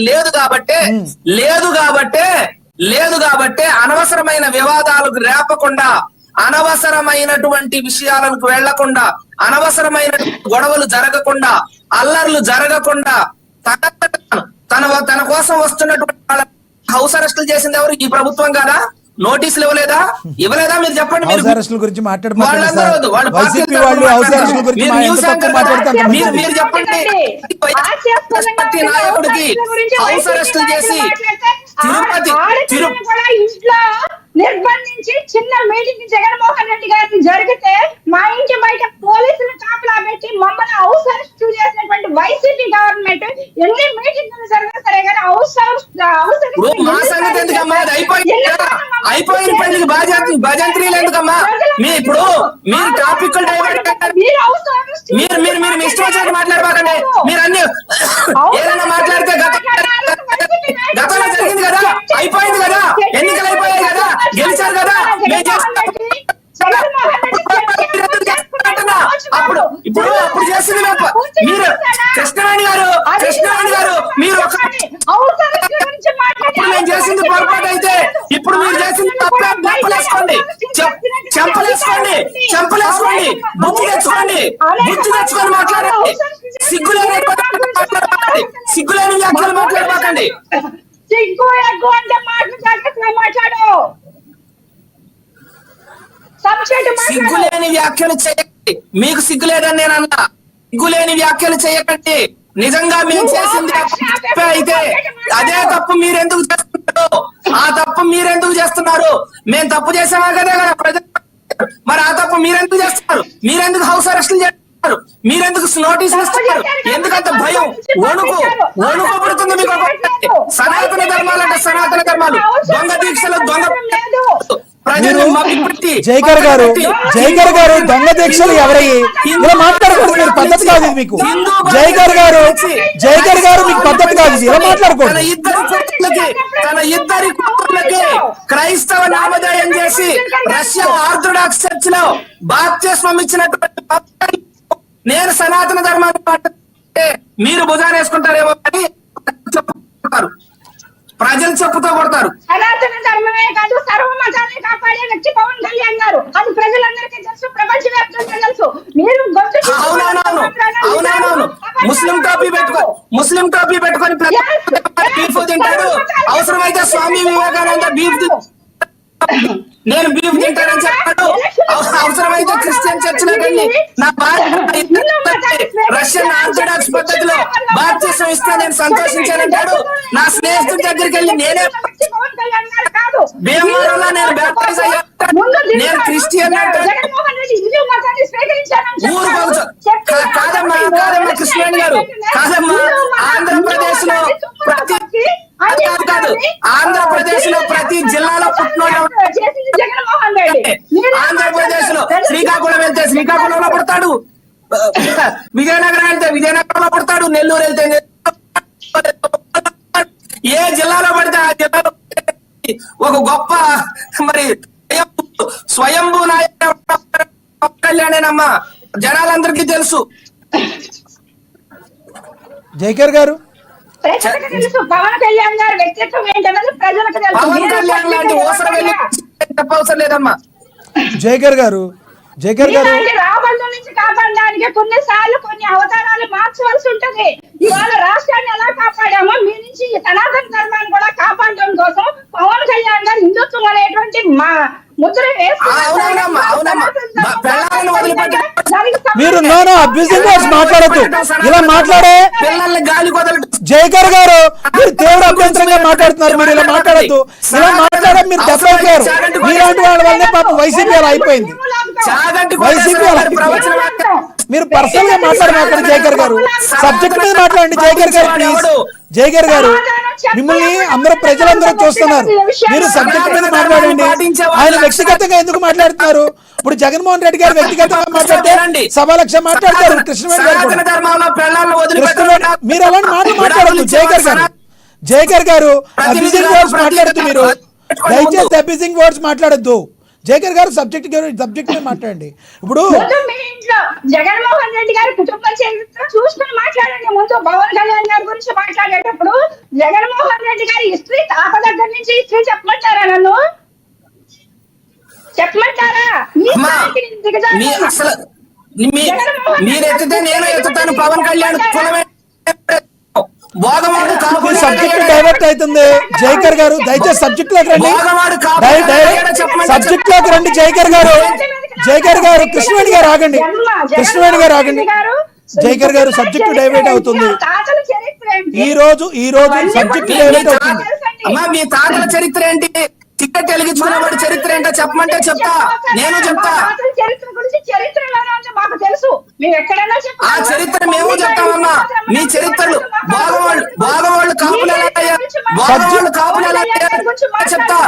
లేదు కాబట్టే అనవసరమైన వివాదాలకు రేపకుండా, అనవసరమైనటువంటి విషయాలకు వెళ్లకుండా, అనవసరమైన గొడవలు జరగకుండా, అల్లర్లు జరగకుండా తన కోసం వస్తున్నటువంటి వాళ్ళ హౌస్ అరెస్టులు చేసింది ఎవరు? ఈ ప్రభుత్వం కాదా? నోటీసులు ఇవ్వలేదా? మీరు చెప్పండి. మీరు చెప్పండి. నాయకుడికి హౌస్ అరెస్టులు చేసి నిర్బంధించి చిన్న మీటింగ్ జగన్మోహన్ రెడ్డి గారిని జరిగితే మా ఇంటి బయట పోలీసులు కాపలా పెట్టి మమ్మల్ని హౌస్ అరెస్ట్ చేసినటువంటి వైసీపీ గవర్నమెంట్ ఎన్ని మీటింగ్లు జరిగినా సరే కానీ అయిపోయిన పెళ్లికి భజంత్రీలు ఎందుకమ్మా? ఇప్పుడు మీరు టాపిక్ మీరు ఇష్టం వచ్చినట్టు మాట్లాడబాకండి. మీరు అన్ని ఏదైనా మాట్లాడితే గతంలో జరిగింది కదా, అయిపోయింది కదా, ఎన్నికలు అయిపోయాయి కదా, గెలిచారు కదా. అప్పుడు చేసింది మీరు కృష్ణవేణి గారు మీరు నేను చేసింది పొరపాటు అయితే ఇప్పుడు మీరు చేసింది చెంపలేసుకోండి, బుద్ధి తెచ్చుకొని మాట్లాడండి. సిగ్గులేని వ్యాఖ్యలు మాట్లాడబాకండి. సిగ్గులేని వ్యాఖ్యలు చేయండి. మీకు సిగ్గులేదని నేను అన్నా. సిగ్గులేని వ్యాఖ్యలు చేయకండి. నిజంగా మేము చేసింది అయితే అదే తప్పు మీరెందుకు చేస్తున్నారు? ఆ తప్పు మీరెందుకు చేస్తున్నారు? మేము తప్పు చేసామా కదా ప్రజలు, మరి ఆ తప్పు మీరెందుకు చేస్తున్నారు? మీరెందుకు హౌస్ అరెస్టులు చేస్తున్నారు? మీరెందుకు నోటీసులు ఇస్తున్నారు? ఎందుకంత భయం, వణుకు పుడుతుంది మీకు? సనాతన ధర్మాలు దొంగ దీక్షలు, జైకర్ గారు దొంగ దీక్షలు ఎవరయ్యి? ఇలా మాట్లాడకూడదు, మీరు పద్ధతి కాదు ఇది మీకు. జైకర్ గారు మీకు పద్ధతి కాదు, ఇలా మాట్లాడకూడదు. తన ఇద్దరి కూతుర్లకి క్రైస్తవ నామధేయం చేసి రష్యా ఆర్థోడాక్స్ చర్చ్ లో బాప్తిస్మం ఇచ్చినటువంటి నేను సనాతన ధర్మాన్ని మీరు భుజాన్ని వేసుకుంటారేమో అని చెప్పుకుంటారు, ప్రజలు చెప్పుతో కొడతారు. సనాతన ధర్మమే కాదు, సర్వ మతాన్ని కాపాడే వ్యక్తి పవన్ కళ్యాణ్ గారు. అది ప్రజలందరికీ తెలుసు, ప్రపంచ వ్యాప్తంగా తెలుసు. మీరు ముస్లిం టోపీ పెట్టుకొని బీఫ్ తింటాడు. అవసరమైతే స్వామి వివేకానంద బీఫ్ నేను బీఫ్ తింటానని చెప్పాడు. అవసరమైతే క్రిస్టియన్ చర్చిలోకి వెళ్ళి నా రష్యన్ ఆర్థడాక్స్ పద్ధతిలో బాప్తిసం ఇస్తే నేను సంతోషించానంటాడు. నా స్నేహితుడి దగ్గరికి వెళ్ళి నేనే భీమవరంలో నేను బాప్టిజం అయ్యాను, నేను క్రిస్టియన్ అంటాడు. కాదమ్మా కృష్ణవేణి గారు, కాదమ్మా ఆంధ్రప్రదేశ్ లో ఆంధ్రప్రదేశ్ లో ప్రతి జిల్లాలో పుట్టినోడు, ఆంధ్రప్రదేశ్ లో శ్రీకాకుళం వెళ్తే శ్రీకాకుళంలో పుడతాడు, విజయనగరం వెళ్తే విజయనగరంలో పుడతాడు, నెల్లూరు వెళ్తే ఏ జిల్లాలో పడితే ఆ జిల్లాలో ఒక గొప్ప మరి స్వయంభూ నాయకుడు కళ్యాణేనమ్మా, జనాలందరికీ తెలుసు. జైకర్ గారు, ప్రజలకు తెలుసు పవన్ కళ్యాణ్ గారి వ్యక్తిత్వం ఏంటన్నది ప్రజలకు తెలుసు. పవన్ కళ్యాణ్ లాంటి ఓసర వెళ్ళి చెప్పవసరం లేదమ్మా. జైకర్ గారు, జైకర్ గారు, రాబంధం నుంచి కాపాడడానికి కొన్నిసార్లు కొన్ని అవతారాలు మార్చవలసి ఉంటది. ఇవాళ రాష్ట్రాన్ని ఎలా కాపాడామో మీ నుంచి ఈ సనాతన ధర్మాన్ని కూడా కాపాడడం కోసం పవన్ కళ్యాణ్ గారు హిందుత్వం అనేటువంటి మా ముద్ర మీరు అబ్యూజింగ్ వర్డ్స్ మాట్లాడద్దు, ఇలా మాట్లాడే జైకర్ గారు మీరు తీవ్ర అభ్యంతరంగా మాట్లాడుతున్నారు. మీరు ఇలా మాట్లాడద్దు, ఇలా మాట్లాడే మీరు దెబ్బయ్యారు. మీలాంటి వాళ్ళ వల్లనే పాపం వైసీపీ అలా అయిపోయింది. వైసీపీ అలా మీరు పర్సనల్ గా మాట్లాడమాకండి జైకర్ గారు, సబ్జెక్ట్ మీద మాట్లాడండి జైకర్ గారు ప్లీజ్. జైకర్ గారు మిమ్మల్ని అందరూ ప్రజలందరూ చూస్తున్నారు, మీరు సబ్జెక్ట్ మీద మాట్లాడండి. ఆయన వ్యక్తిగతంగా ఎందుకు మాట్లాడుతున్నారు? ఇప్పుడు జగన్మోహన్ రెడ్డి గారు వ్యక్తిగతంగా మాట్లాడితే సభా లక్ష్యం మాట్లాడతారు. కృష్ణవేణి గారు మీరు అలాంటి మాటలు మాట్లాడద్దు. జైకర్ గారు, జైకర్ గారు అబ్యూజింగ్ వర్డ్స్ మాట్లాడద్దు. మీరు దయచేసి అబ్యూజింగ్ వర్డ్స్ మాట్లాడద్దు. జైకర్ గారు సబ్జెక్ట్ మీద మాట్లాడండి. ఇప్పుడు జగన్మోహన్ రెడ్డి గారి కుటుంబ చరిత్ర చూసుకుని మాట్లాడండి. ముందు పవన్ కళ్యాణ్ గారి గురించి మాట్లాడేటప్పుడు జగన్మోహన్ రెడ్డి గారి హిస్టరీ తాత దగ్గర నుంచి హిస్టరీ చెప్పమంటారా? నన్ను చెప్పమంటారా? మీరు ఎత్తితే నేను ఎత్తుతాను. పవన్ కళ్యాణ్ సబ్జెక్ట్ డైవర్ట్ అవుతుంది. జైకర్ గారు దయచేసి సబ్జెక్ట్ లోకి రండి, సబ్జెక్ట్ లోకి రండి. జైకర్ గారు, జైకర్ గారు, కృష్ణవేణి గారు ఆగండి, కృష్ణవేణి గారు ఆగండి. జైకర్ గారు సబ్జెక్ట్ డైవర్ట్ అవుతుంది. ఈ రోజు సబ్జెక్ట్ డైవర్ట్ అవుతుంది. అమ్మా మీ తాతల చరిత్ర ఏంటి? టికెట్ వెలిగించుకున్న వాడి చరిత్ర ఏంటో చెప్పమంటే చెప్తా, నేను చెప్తా. ఆ చరిత్ర మేము చెప్తామమ్మా. మీ చరిత్రలు బాగవాళ్ళు కాపులు ఎలా అయ్యారు, బాగవాళ్ళు కాపులు ఎలా అయ్యారు చెప్తా.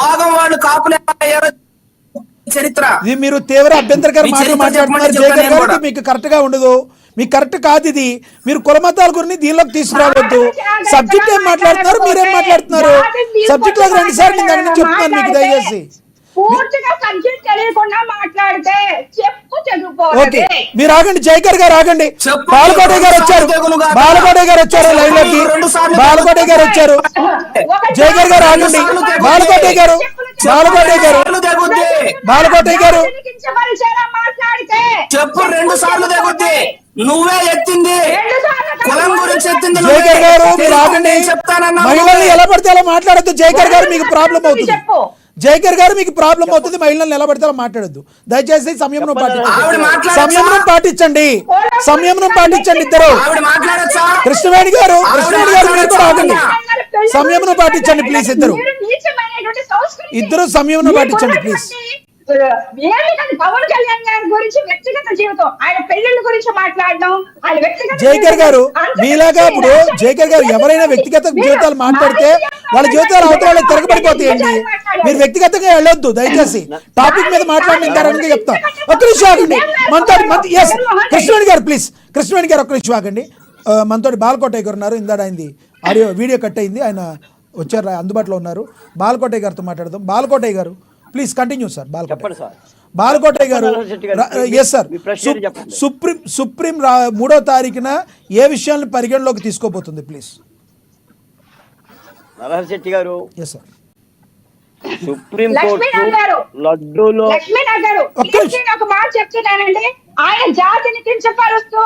బాగవాళ్ళు కాపులు ఎలా అయ్యారో చరిత్ర. ఇది మీరు తీవ్ర అభ్యంతరకర మాటలు మాట్లాడుతున్నారు జైకర్ గారు. మీకు కరెక్ట్ గా ఉండదు, మీకు కరెక్ట్ కాదు ఇది. మీరు కులమతాల గురించి దీనిలోకి తీసుకురావద్దు. సబ్జెక్ట్ ఏం మాట్లాడుతున్నారు, మీరేం మాట్లాడుతున్నారు? సబ్జెక్ట్ లోకి రండి సార్, నేను దాని చెప్తున్నాను మీకు దయచేసి. ఓకే మీరు ఆగండి, జైకర్ గారు ఆగండి. బాలకోటయ్య గారు వచ్చారు, బాలకోటయ్య గారు వచ్చారు లైవ్ లోకి, బాలకోటయ్య గారు వచ్చారు. జైకర్ గారు ఆగండి, బాలకోటయ్య గారు, బాలకోటయ్య గారు, బాలకోటయ్య గారు చెప్పు. 2 సార్లు దిగుద్ది, నువ్వే ఎత్తింది, కులం గురించి ఎత్తింది. జైకర్ గారు మీరు ఆగండి. మహిళల్ని ఎలా పడితే అలా మాట్లాడద్దు జైకర్ గారు, మీకు ప్రాబ్లం అవుతుంది. జైకర్ గారు మీకు ప్రాబ్లం అవుతుంది, మహిళలను నిలబడితే మాట్లాడద్దు దయచేసి. సంయమనం పాటించండి, సంయమనం పాటించండి ఇద్దరు. కృష్ణవేణి గారు మీరు కూడా ఆగండి, సంయమనం పాటించండి ప్లీజ్. ఇద్దరు సంయమనం పాటించండి ప్లీజ్. పవన్ కళ్యాణ్ గారి గురించి వ్యక్తిగత జీవితం, ఆయన పెళ్లిళ్ళ గురించి మాట్లాడడం, ఆయన వ్యక్తిగత జైకర్ గారు మీలాగా ఇప్పుడు జైకర్ గారు ఎవరైనా వ్యక్తిగత జీవితాలు మాట్లాడితే వాళ్ళ జీవితాలు అవతల తిరగబడిపోతాయండి. మీరు వ్యక్తిగతంగా వెళ్ళొద్దు దయచేసి. టాపిక్ మీద మాట్లాడినారని చెప్తాం. ఒక్క నిమిషం ఆగండి. కృష్ణవేణి గారు ప్లీజ్, కృష్ణవేణి గారు ఒక్క నిమిషం ఆగండి. మనతోటి బాలకోటయ్య గారు ఉన్నారు, ఇందాడ అయింది ఆడియో వీడియో కట్ అయింది, ఆయన వచ్చారు అందుబాటులో ఉన్నారు. బాలకోటయ్య గారితో మాట్లాడదాం. బాలకోటయ్య గారు ప్లీజ్ కంటిన్యూ సార్. బాలకోటయ్య గారు ఎస్ సార్. సుప్రీం 3వ తారీఖున ఏ విషయాలను పరిగణలోకి తీసుకోబోతుంది ప్లీజ్? నరహరి శెట్టి గారు, ఎస్ సార్. సుప్రీం లక్ష్మీనాథ్ గారు కోర్టు లడ్డూలో లక్ష్మీనాథ్ గారు ఒక్క నిమిషం. నేను ఒక మాట చెప్తున్నానండి. ఆయన జాతిని కించపరుస్తూ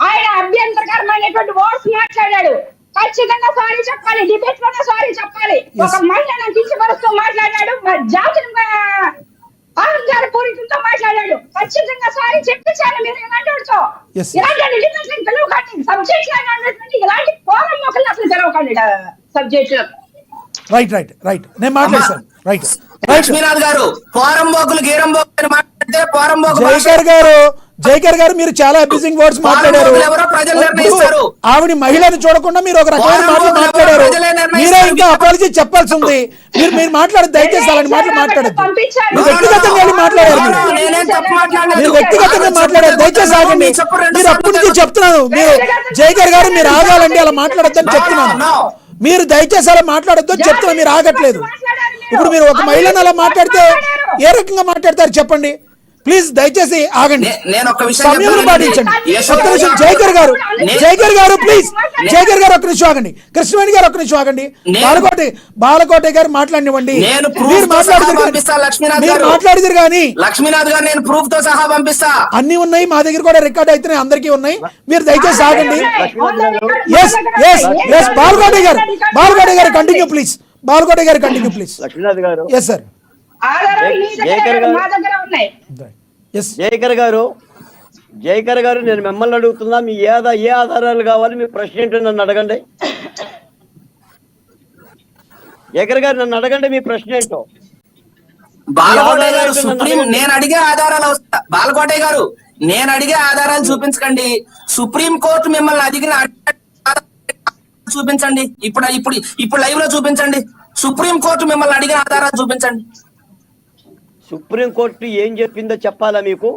ఆయన అభ్యంతరకరమైనటువంటి వర్డ్స్ మాట్లాడాడు. ఖచ్చితంగా సారీ చెప్పాలి, డిబేట్ లోనే సారీ చెప్పాలి. ఒక మహిళను కించపరుస్తూ మాట్లాడాడు, జాతిని అహంకారపూరితంతో మాట్లాడాడు. ఖచ్చితంగా సారీ చెప్పించాలి మీరు ఇలాంటి వాడితో. Yes. ఇలాంటి డిబేట్ పిలవకండి, సబ్జెక్ట్ లాగా ఉన్నటువంటి ఇలాంటి ఫోరం ఒకళ్ళు అసలు పిలవకండి సబ్జెక్ట్ లో. రైట్ రైట్ రైట్ నేను మాట్లాడేశాను. రైట్ రైట్ లక్ష్మీనాథ్ గారు పోరం బోకులు గీరం బోకులు అని మాట్లాడితే పోరం బోకు జైకర్ గారు మీరు చాలా అబ్యూజింగ్ వర్డ్స్ మాట్లాడారు. ఎవరో ప్రజలు నిర్ణయిస్తారు. ఆవిడ మహిళను చూడకుండా మీరు ఒక రకమైన మాటలు మాట్లాడారు. మీరే ఇంకా అపాలజీ చెప్పాల్సి ఉంది. మీరు మాట్లాడదు, దయచేసి అలాంటి మాటలు మాట్లాడద్దు. మీరు వ్యక్తిగతంగా వెళ్ళి మాట్లాడారు. మీరు వ్యక్తిగతంగా మాట్లాడారు, దయచేసి ఆగండి. మీరు అప్పటి నుంచి చెప్తున్నాను, మీరు జైకర్ గారు మీరు ఆగాలండి, అలా మాట్లాడొద్దని చెప్తున్నాను. మీరు దయచేసి అలా మాట్లాడొద్దు అని చెప్తున్నా, మీరు ఆగట్లేదు. ఇప్పుడు మీరు ఒక మహిళను అలా మాట్లాడితే ఏ రకంగా మాట్లాడతారు చెప్పండి ప్లీజ్. దయచేసి ఆగండి, సమయం పాటించండి. ఒక్క నిమిషం జైకర్ గారు ప్లీజ్. జైకర్ గారు ఒక్క నిమిషం ఆగండి. కృష్ణవేణి గారు ఒక్క నిమిషం ఆగండి. బాలకోట గారు మాట్లాడినివ్వండి. మీరు మాట్లాడిదిరు కానీ లక్ష్మీనాథ్ గారు నేను ప్రూఫ్ తో సహా పంపిస్తా. అన్ని ఉన్నాయి, మా దగ్గర కూడా రికార్డ్ అవుతున్నాయి, అందరికీ ఉన్నాయి. మీరు దయచేసి ఆగండి. బాలకోట గారు కంటిన్యూ ప్లీజ్. బాలకోట గారు కంటిన్యూ ప్లీజ్. లక్ష్మీనాథ్ గారు. Yes sir. జైకర్ గారు నేను మిమ్మల్ని అడుగుతున్నా, మీ ఏ ఆధారాలు కావాలి, మీ ప్రశ్న ఏంటో నన్ను అడగండి. జైకర్ గారు నన్ను అడగండి, మీ ప్రశ్న ఏంటో. బాలకోటయ్య గారు సుప్రీం నేను అడిగే ఆధారాలు బాలకోటయ్య గారు నేను అడిగే ఆధారాలు చూపించకండి. సుప్రీం కోర్టు మిమ్మల్ని అడిగిన చూపించండి. ఇప్పుడు లైవ్ లో చూపించండి. సుప్రీం కోర్టు మిమ్మల్ని అడిగిన ఆధారాలు చూపించండి. సుప్రీం కోర్టు ఏం చెప్పిందో చెప్పాలా మీకు?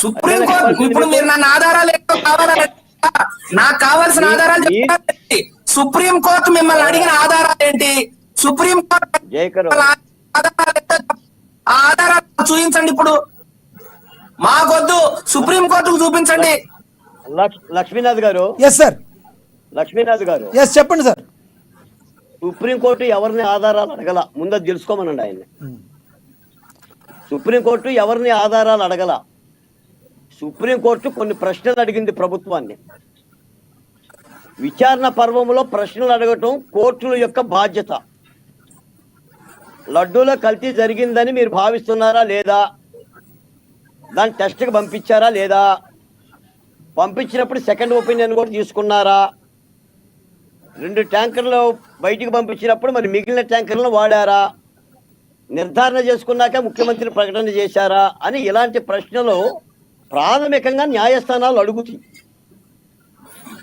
సుప్రీం కోర్టు ఇప్పుడు మీరు నన్ను ఆధారాలు ఏంటో కావాలని నాకు కావాల్సిన ఆధారాలు చెప్పండి. సుప్రీం కోర్టు మిమ్మల్ని అడిగిన ఆధారాలు ఏంటి? సుప్రీం కోర్టు ఆధారాలు చూపించండి. ఇప్పుడు మాకొద్దు, సుప్రీం కోర్టుకు చూపించండి. లక్ష్మీనాథ్ గారు. Yes sir. లక్ష్మీనాథ్ గారు. ఎస్ చెప్పండి సార్. సుప్రీంకోర్టు ఎవరిని ఆధారాలు అడగల, ముందు తెలుసుకోమనండి ఆయన్ని. సుప్రీంకోర్టు ఎవరిని ఆధారాలు అడగల. సుప్రీంకోర్టు కొన్ని ప్రశ్నలు అడిగింది ప్రభుత్వాన్ని. విచారణ పర్వంలో ప్రశ్నలు అడగటం కోర్టుల యొక్క బాధ్యత. లడ్డూలో కల్తీ జరిగిందని మీరు భావిస్తున్నారా లేదా? దాన్ని టెస్ట్కి పంపించారా లేదా? పంపించినప్పుడు సెకండ్ ఒపీనియన్ కూడా తీసుకున్నారా? 2 ట్యాంకర్లు బయటికి పంపించినప్పుడు మరి మిగిలిన ట్యాంకర్లను వాడారా? నిర్ధారణ చేసుకున్నాక ముఖ్యమంత్రి ప్రకటన చేశారా అని ఇలాంటి ప్రశ్నలు ప్రాథమికంగా న్యాయస్థానాలు అడుగుతాయి.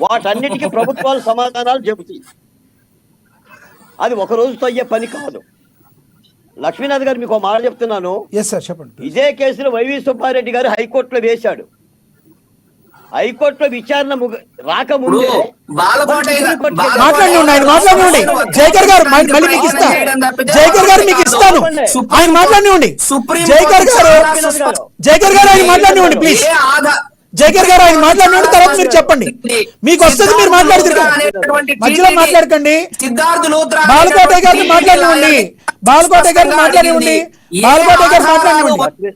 వాటన్నిటికీ ప్రభుత్వాలు సమాధానాలు చెబుతాయి. అది ఒక రోజుతో అయ్యే పని కాదు. లక్ష్మీనాథ్ గారు మీకు ఒక మాట చెప్తున్నాను. ఇదే కేసులో వైవి సుబ్బారెడ్డి గారు హైకోర్టులో వేశాడు. హైకోర్టులో విచారణ రాకముందే జైకర్ గారు మళ్ళీ మీకు ఇస్తా. జైకర్ గారు మీకు ఇస్తాను, ఆయన మాట్లాడినివ్వండి. జైకర్ గారు ఆయన మాట్లాడినివ్వండి ప్లీజ్. జైకర్ గారు ఆయన మాట్లాడినివ్వండి, తర్వాత మీరు చెప్పండి. మీకు వస్తుంది, మీరు మాట్లాడుతున్నారు, మధ్యలో మాట్లాడకండి. బాలకోటయ్య గారిని మాట్లాడినివ్వండి. బాలకోటయ్య గారిని మాట్లాడినివ్వండి. బాలకోటయ్య గారు మాట్లాడినివ్వండి,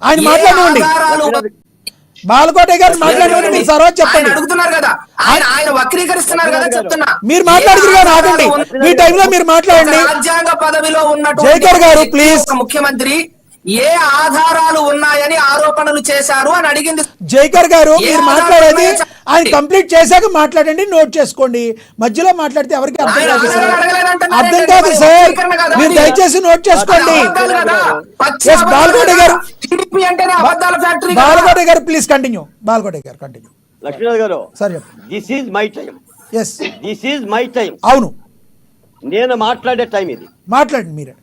ఆయన మాట్లాడినివ్వండి. బాలకోటయ్య గారు మాట్లాడినప్పుడు మీరు తర్వాత చెప్పండి. అడుగుతున్నారు కదా, ఆయన వక్రీకరిస్తున్నారు కదా చెప్తున్నా. మీరు మాట్లాడుతున్నారు కదా, ఆగండి. మీ టైంలో మీరు మాట్లాడండి. రాజ్యాంగ పదవిలో ఉన్నట్టు జైకర్ గారు ప్లీజ్. ముఖ్యమంత్రి ఏ ఆధారాలు ఉన్నాయని ఆరోపణలు చేశారు అని అడిగింది. జైకర్ గారు మీరు మాట్లాడేది ఆయన కంప్లీట్ చేశాక మాట్లాడండి, నోట్ చేసుకోండి. మధ్యలో మాట్లాడితే ఎవరికి అర్థం కాదు సార్. అర్థం కాదు సార్, మీరు దయచేసి నోట్ చేసుకోండి. బాలకోటయ్య గారు, బాలకోటయ్య గారు ప్లీజ్ కంటిన్యూ. బాలకోటయ్య గారు కంటిన్యూ. లక్ష్మీనాథ్ గారు sir this is my time. Yes this is my time. అవును, నేను మాట్లాడే టైం ఇది. మాట్లాడండి మీరే.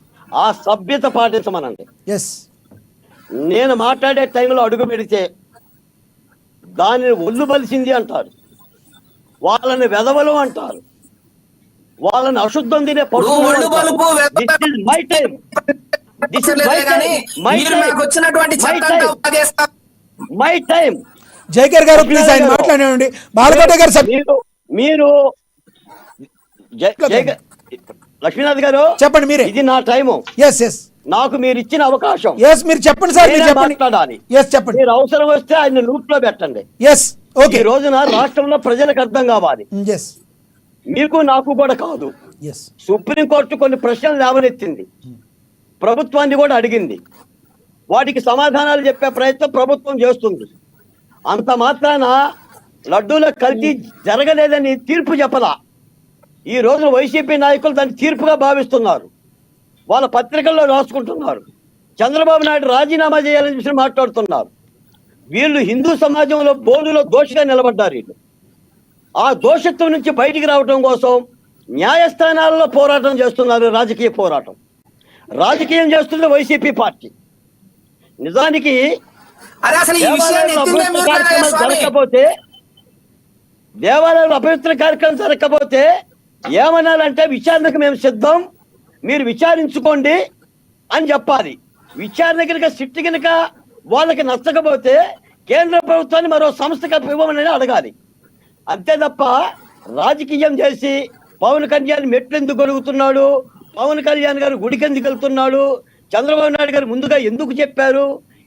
ఆ సభ్యత పాటించమనండి. ఎస్ నేను మాట్లాడే టైంలో అడుగు పెడితే దానిని ఒళ్ళు బలిసింది అంటారు, వాళ్ళని వెధవలు అంటారు, వాళ్ళని అశుద్ధం తినే పశువులు. My time. My time. Jayakar గారు ప్లీజ్ ఆయన మాట్లాడండి. బాలకోట గారు మీరు లక్ష్మీనాథ్ గారు చెప్పండి మీరే. ఇది నా టైము. ఎస్ ఎస్ నాకు మీరు ఇచ్చిన అవకాశం. ఎస్ మీరు చెప్పండి సార్, మీరు నేనే చెప్పండి. మాట్లాడాలి. ఎస్ చెప్పండి. మీరు అవసరం వస్తే ఆయన లూప్ లో పెట్టండి. Yes okay. ఈ రోజున రాష్ట్రంలో ప్రజలకు అర్థం కావాలి. ఎస్ మీకు నాకు కూడా కాదు. ఎస్ సుప్రీంకోర్టు కొన్ని ప్రశ్నలు లేవనెత్తింది, ప్రభుత్వాన్ని కూడా అడిగింది. వాటికి సమాధానాలు చెప్పే ప్రయత్నం ప్రభుత్వం చేస్తుంది. అంత మాత్రాన లడ్డూల కల్తీ జరగలేదని తీర్పు చెప్పలా. ఈ రోజు వైసీపీ నాయకులు దాన్ని తీర్పుగా భావిస్తున్నారు. వాళ్ళ పత్రికల్లో రాసుకుంటున్నారు. చంద్రబాబు నాయుడు రాజీనామా చేయాలని చెప్పి మాట్లాడుతున్నారు. వీళ్ళు హిందూ సమాజంలో బోర్డులో దోషిగా నిలబడ్డారు. వీళ్ళు ఆ దోషత్వం నుంచి బయటికి రావడం కోసం న్యాయస్థానాల్లో పోరాటం చేస్తున్నారు. రాజకీయ పోరాటం, రాజకీయం చేస్తుంది వైసీపీ పార్టీ. నిజానికి దేవాలయాలు అపవిత్ర కార్యక్రమం జరగకపోతే ఏమనాలంటే విచారణకు మేము సిద్ధం, మీరు విచారించుకోండి అని చెప్పాలి. విచారణ కనుక సిట్ కనుక వాళ్ళకి నచ్చకపోతే కేంద్ర ప్రభుత్వాన్ని మరో సంస్థకు ఇవ్వమని అడగాలి. అంతే తప్ప రాజకీయం చేసి పవన్ కళ్యాణ్ మెట్లు ఎందుకు గొడుగుతున్నాడు, పవన్ కళ్యాణ్ గారు గుడికి ఎందుకు వెళ్తున్నాడు, చంద్రబాబు నాయుడు గారు ముందుగా ఎందుకు చెప్పారు,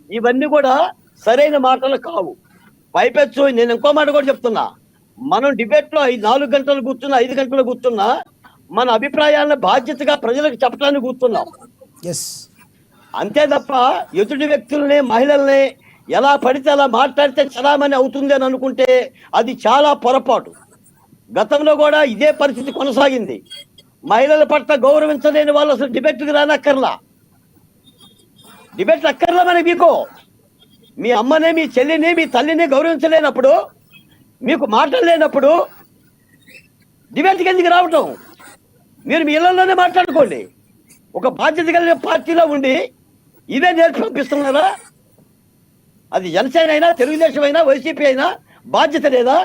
ఇవన్నీ కూడా సరైన మాటలు కావు. పైపెచ్చు నేను ఇంకో మాట కూడా చెప్తున్నా, మనం డిబేట్ లో 4 గంటలు కూర్చున్నా 5 గంటలు కూర్చున్నా మన అభిప్రాయాలను బాధ్యతగా ప్రజలకు చెప్పడానికి కూర్చున్నాం. అంతే తప్ప ఎదుటి వ్యక్తుల్ని మహిళల్ని ఎలా పడితే అలా మాట్లాడితే చలామణి అవుతుంది అని అనుకుంటే అది చాలా పొరపాటు. గతంలో కూడా ఇదే పరిస్థితి కొనసాగింది. మహిళల పట్ల గౌరవించలేని వాళ్ళు అసలు డిబేట్కి రానక్కర్లా. డిబేట్ అక్కర్లా మనకి. మీకు మీ అమ్మని, మీ చెల్లిని, మీ తల్లిని గౌరవించలేనప్పుడు, మీకు మాట్లాడలేనప్పుడు డిబేట్కి ఎందుకు రావటం? మీరు మీ ఇళ్లలోనే మాట్లాడుకోండి. ఒక బాధ్యత కలిగిన పార్టీలో ఉండి ఇవే నేర్పి పంపిస్తున్నారా? అది జనసేన అయినా, తెలుగుదేశం అయినా, వైసీపీ అయినా బాధ్యత లేదా?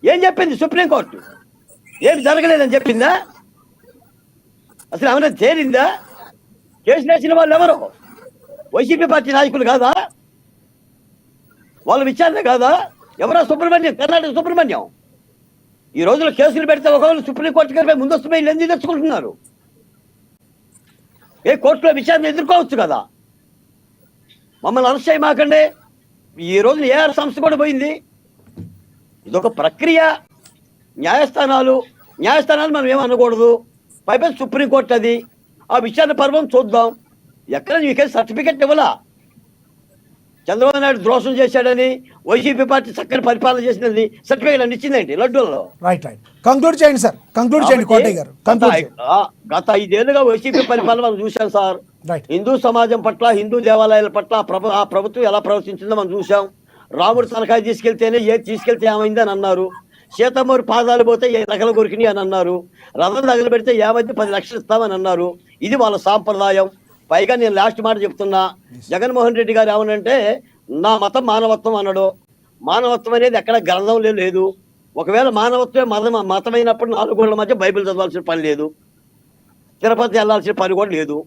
ఏం చెప్పింది సుప్రీంకోర్టు? ఏమి జరగలేదని చెప్పిందా? అసలు ఏమైనా తేలిందా? కేసు వేసిన వాళ్ళు ఎవరు? వైసీపీ పార్టీ నాయకులు కాదా? వాళ్ళ విచారణ కాదా? ఎవరా? సుబ్రహ్మణ్యం, కర్ణాటక సుబ్రహ్మణ్యం. ఈ రోజులో కేసులు పెడితే ఒకవేళ సుప్రీంకోర్టు గారిపై ముందస్తు బెయిల్ ఎందుకు తెచ్చుకుంటున్నారు? ఏ కోర్టులో విచారణ ఎదుర్కోవచ్చు కదా. మమ్మల్ని అరెస్ట్ చేయమాకండి. ఈ రోజు ఏఆర్ సంస్థ కూడా పోయింది. ఇదొక ప్రక్రియ. న్యాయస్థానాలు మనం ఏమనకూడదు. పైపై సుప్రీంకోర్టు అది. ఆ విచారణ పర్వం చూద్దాం. ఎక్కడ మీకే సర్టిఫికెట్ ఇవ్వలా. చంద్రబాబు నాయుడు ద్రోషం చేశాడని, వైసీపీ పార్టీ చక్కని పరిపాలన చేసినది సర్టిఫికెట్ అని ఇచ్చిందండి లడ్డూలలో. రైట్ కంక్లూడ్ చేయండి సార్. కంక్లూడ్ చేయండి కోటయ్య గారు. గత 5 ఏళ్లుగా వైసీపీ పరిపాలన మనం చూసాం సార్. హిందూ సమాజం పట్ల, హిందూ దేవాలయాల పట్ల ఆ ప్రభుత్వం ఎలా ప్రవర్తించిందో మనం చూసాం. రాముడు తలకాయ తీసుకెళ్తేనే తీసుకెళ్తే ఏమైంది అని అన్నారు. సీతమ్మూరి పాదాలు పోతే నగలు కొరికినాయి అని అన్నారు. రథం నగలు పెడితే ఏమైంది 10 లక్షలు ఇస్తామని అన్నారు. ఇది వాళ్ళ సాంప్రదాయం. పైగా నేను లాస్ట్ మాట చెప్తున్నా, జగన్మోహన్ రెడ్డి గారు ఏమనంటే నా మతం మానవత్వం అన్నాడు. మానవత్వం అనేది ఎక్కడ గ్రంథంలో లేదు. ఒకవేళ మానవత్వమే మతమైనప్పుడు 4 గోళ్ల మధ్య బైబిల్ చదవాల్సిన పని లేదు. తిరుపతి వెళ్లాల్సిన పని కూడా లేదు.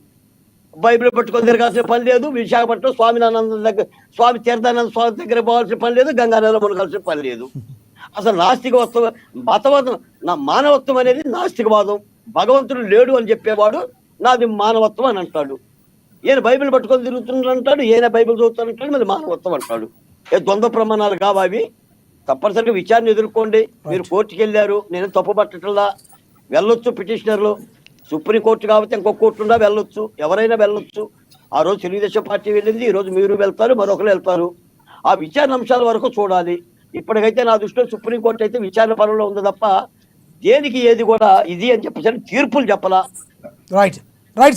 బైబిల్ పట్టుకొని తిరగాల్సిన పని లేదు. విశాఖపట్నం స్వామినానంద దగ్గర, స్వామి తీర్థానంద స్వామి దగ్గర పోవాల్సిన పని లేదు. గంగానదిలో మునగాల్సిన పని లేదు. అసలు నాస్తికవత్వం, మతవాదం, నా మానవత్వం అనేది నాస్తికవాదం. భగవంతుడు లేడు అని చెప్పేవాడు నాది మానవత్వం అని అంటాడు. ఈయన బైబిల్ పట్టుకొని తిరుగుతున్నాడు అంటాడు, ఈయన బైబిల్ చదువుతానంటాడు, మరి మానవత్వం అంటాడు. ద్వంద్వ ప్రమాణాలు కావాలి. తప్పనిసరిగా విచారణ ఎదుర్కోండి. మీరు కోర్టుకి వెళ్ళారు, నేను తప్పు పట్టట్లా. వెళ్ళొచ్చు పిటిషనర్లు. సుప్రీంకోర్టు కాబట్టి ఇంకొక కోర్టులో వెళ్ళొచ్చు, ఎవరైనా వెళ్ళొచ్చు. ఆ రోజు తెలుగుదేశం పార్టీ వెళ్ళింది, ఈ రోజు మీరు వెళ్తారు, మరొకరు వెళ్తారు. ఆ విచారణ అంశాల వరకు చూడాలి. ఇప్పటికైతే నా దృష్టిలో సుప్రీంకోర్టు అయితే విచారణ పరంలో ఉంది తప్ప దేనికి ఏది కూడా ఇది అని చెప్పేసి తీర్పులు చెప్పలా. Right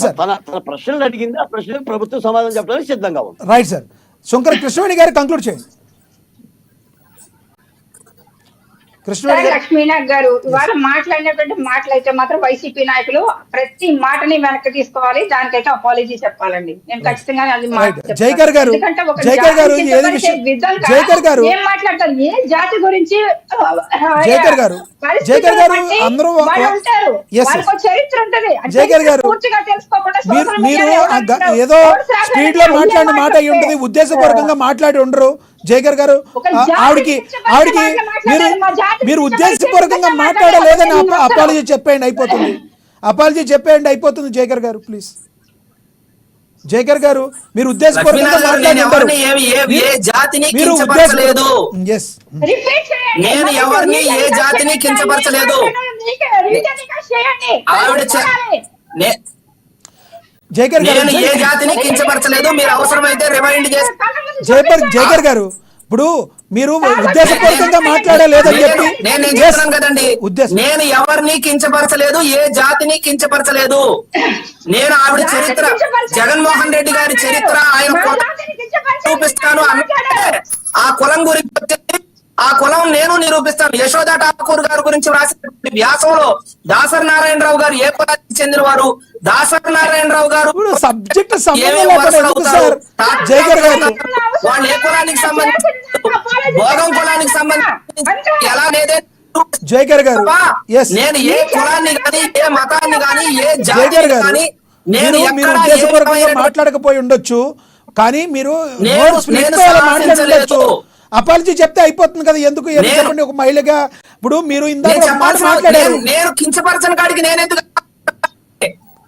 sir. తన ప్రశ్నలు అడిగింది, ఆ ప్రశ్నలకు ప్రభుత్వం సమాధానం చెప్పడానికి సిద్ధంగా ఉంది. Right sir. శంకర కృష్ణవేణి గారు కంక్లూడ్ చేయండి. లక్ష్మీనాథ్ గారు ఇవాళ మాట్లాడినటువంటి మాటలు అయితే మాత్రం వైసీపీ నాయకులు ప్రతి మాటని వెనక్కి తీసుకోవాలి. దానికైతే అపాలజీ చెప్పాలండి. నేను ఖచ్చితంగా జైకర్ గారు ఏం మాట్లాడతారు, ఏ జాతి గురించి అందరూ ఉంటారు, వాళ్ళకి చరిత్ర ఉంటది. జైకర్ గారు పూర్తిగా తెలుసుకోకుండా మీరు ఏదో స్పీడ్ లో మాట్లాడిన మాట అయి ఉంటది, ఉద్దేశపూర్వకంగా మాట్లాడి ఉండరు. జైకర్ గారు ఆవిడికి మీరు ఉద్దేశపూర్వకంగా మాట్లాడలేదని అపాలజీ చెప్పండి, అయిపోతుంది. అపాలజీ చెప్పేయండి, అయిపోతుంది. జయకర్ గారు ప్లీజ్. జయకర్ గారు మీరు ఉద్దేశపూర్వకంగా మాట్లాడి ఉండరు. మీరు ఉద్దేశపరచలేదు. Yes. నేను ఎవరిని ఏ జాతిని కించపరచలేదు. ఆవిడ జయకర్ గారు నేను ఏ జాతిని కించపరచలేదు. మీరు అవసరమైతే రిమైండ్ చేసి జయకర్ గారు ఇప్పుడు మీరు ఉద్దేశపూర్వకంగా మాట్లాడలేదని చెప్పి నేను చెప్తున్నాను కదండి, నేను ఎవరిని కించపరచలేదు, ఏ జాతిని కించపరచలేదు. నేను ఆవిడ చరిత్ర, జగన్మోహన్ రెడ్డి గారి చరిత్ర ఆయన చూపిస్తాను అంటే ఆ కులం గురించి, ఆ కులం నేను నిరూపిస్తాను. యశోదా ఠాకూర్ గారి గురించి రాసిన వ్యాసంలో దాసరి నారాయణరావు గారు ఏ కులానికి చెందిన వారు, దాసరి నారాయణరావు గారు సబ్జెక్ట్ వాళ్ళు ఏ కులానికి సంబంధించి, భోగం కులానికి సంబంధించి ఎలా లేదే జయకర్ గారు నేను ఏ కులాన్ని కానీ ఏ మతాన్ని కానీ ఏ జయకర్ జాతిని గారు కానీ నేను మీరు ఉద్దేశపూర్వకంగా మాట్లాడకపోయి ఉండొచ్చు, కానీ మీరు మాట్లాడచ్చు. అపాలజీ చెప్తే అయిపోతుంది కదా, ఎందుకు చెప్పండి. ఒక మహిళగా ఇప్పుడు మీరు ఇందాక మాట్లాడారు, నేను కించపరచని కాడికి నేను ఎందుకు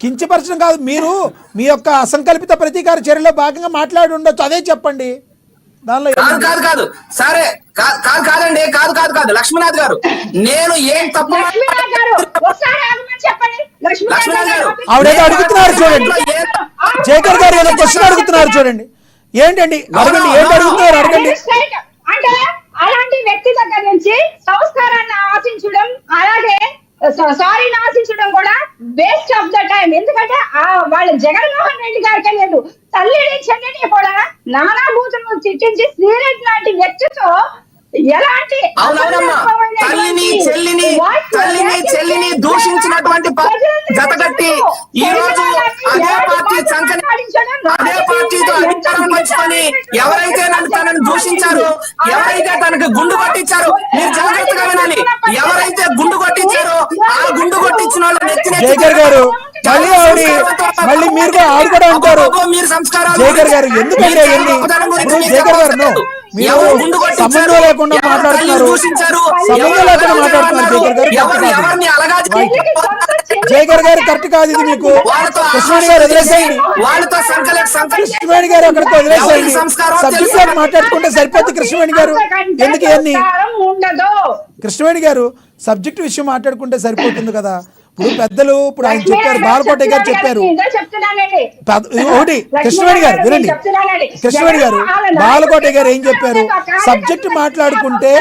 కించపరచడం కాదు, మీరు మీ యొక్క అసంకల్పిత ప్రతీకార చర్యలో భాగంగా మాట్లాడి ఉండొచ్చు, అదే చెప్పండి. దానిలో కాదు సరే కాదండి, కాదు లక్ష్మీనాథ్ గారు, నేను ఏం తప్పు ఆవిడేదో అడుగుతున్నారు చూడండి. జయకర్ గారు ఏదో క్వశ్చన్ అడుగుతున్నారు చూడండి. ఏంటండి అడగండి, ఏంటి అడుగుతున్నారు అడగండి. అంటే అలాంటి వ్యక్తి దగ్గర నుంచి సంస్కారాన్ని ఆశించడం, అలాగే సారీని ఆశించడం కూడా వేస్ట్ ఆఫ్ ద టైం. ఎందుకంటే వాళ్ళ జగన్మోహన్ రెడ్డి గారికే లేదు, తల్లిని చెల్లిని కూడా నానా బూతులను తిట్టించి శ్రీరెడ్డి లాంటి వ్యక్తితో ఎలాంటి తల్లిని చెల్లిని దూషించినటువంటి జతగట్టి ఈ రోజు అదే పార్టీ అదే పార్టీతో అధికారం పంచుకొని ఎవరైతే తనను దూషించారో, ఎవరైతే తనకు గుండు కొట్టించారో, మీరు జాగ్రత్తగా వినాలి, ఎవరైతే గుండు కొట్టించారో ఆ గుండు కొట్టించిన వాళ్ళు జయకర్ గారు మళ్ళీ మీరు ఆవిడ కూడా అంటారు. జయకర్ గారు ఎందుకంటే జయకర్ గారు మీరు సంబంధం లేకుండా మాట్లాడుతున్నారు, సంబంధం లేకుండా మాట్లాడుతున్నారు. జయకర్ గారు కరెక్ట్ కాదు ఇది. మీకు కృష్ణవేణి గారు వదిలేసేయండి, కృష్ణవేణి గారు అక్కడికి వదిలేసేయండి. సబ్జెక్ట్ గారు మాట్లాడుకుంటే సరిపోద్ది. కృష్ణవేణి గారు ఎందుకు ఇవన్నీ, కృష్ణవేణి గారు సబ్జెక్ట్ విషయం మాట్లాడుకుంటే సరిపోతుంది కదా. ఇప్పుడు పెద్దలు ఇప్పుడు ఆయన చెప్పారు, బాలకోట గారు చెప్పారు. ఒకటి కృష్ణవేణి గారు వినండి, కృష్ణవేణి గారు బాలకోట గారు ఏం చెప్పారు, సబ్జెక్ట్ మాట్లాడుకుంటే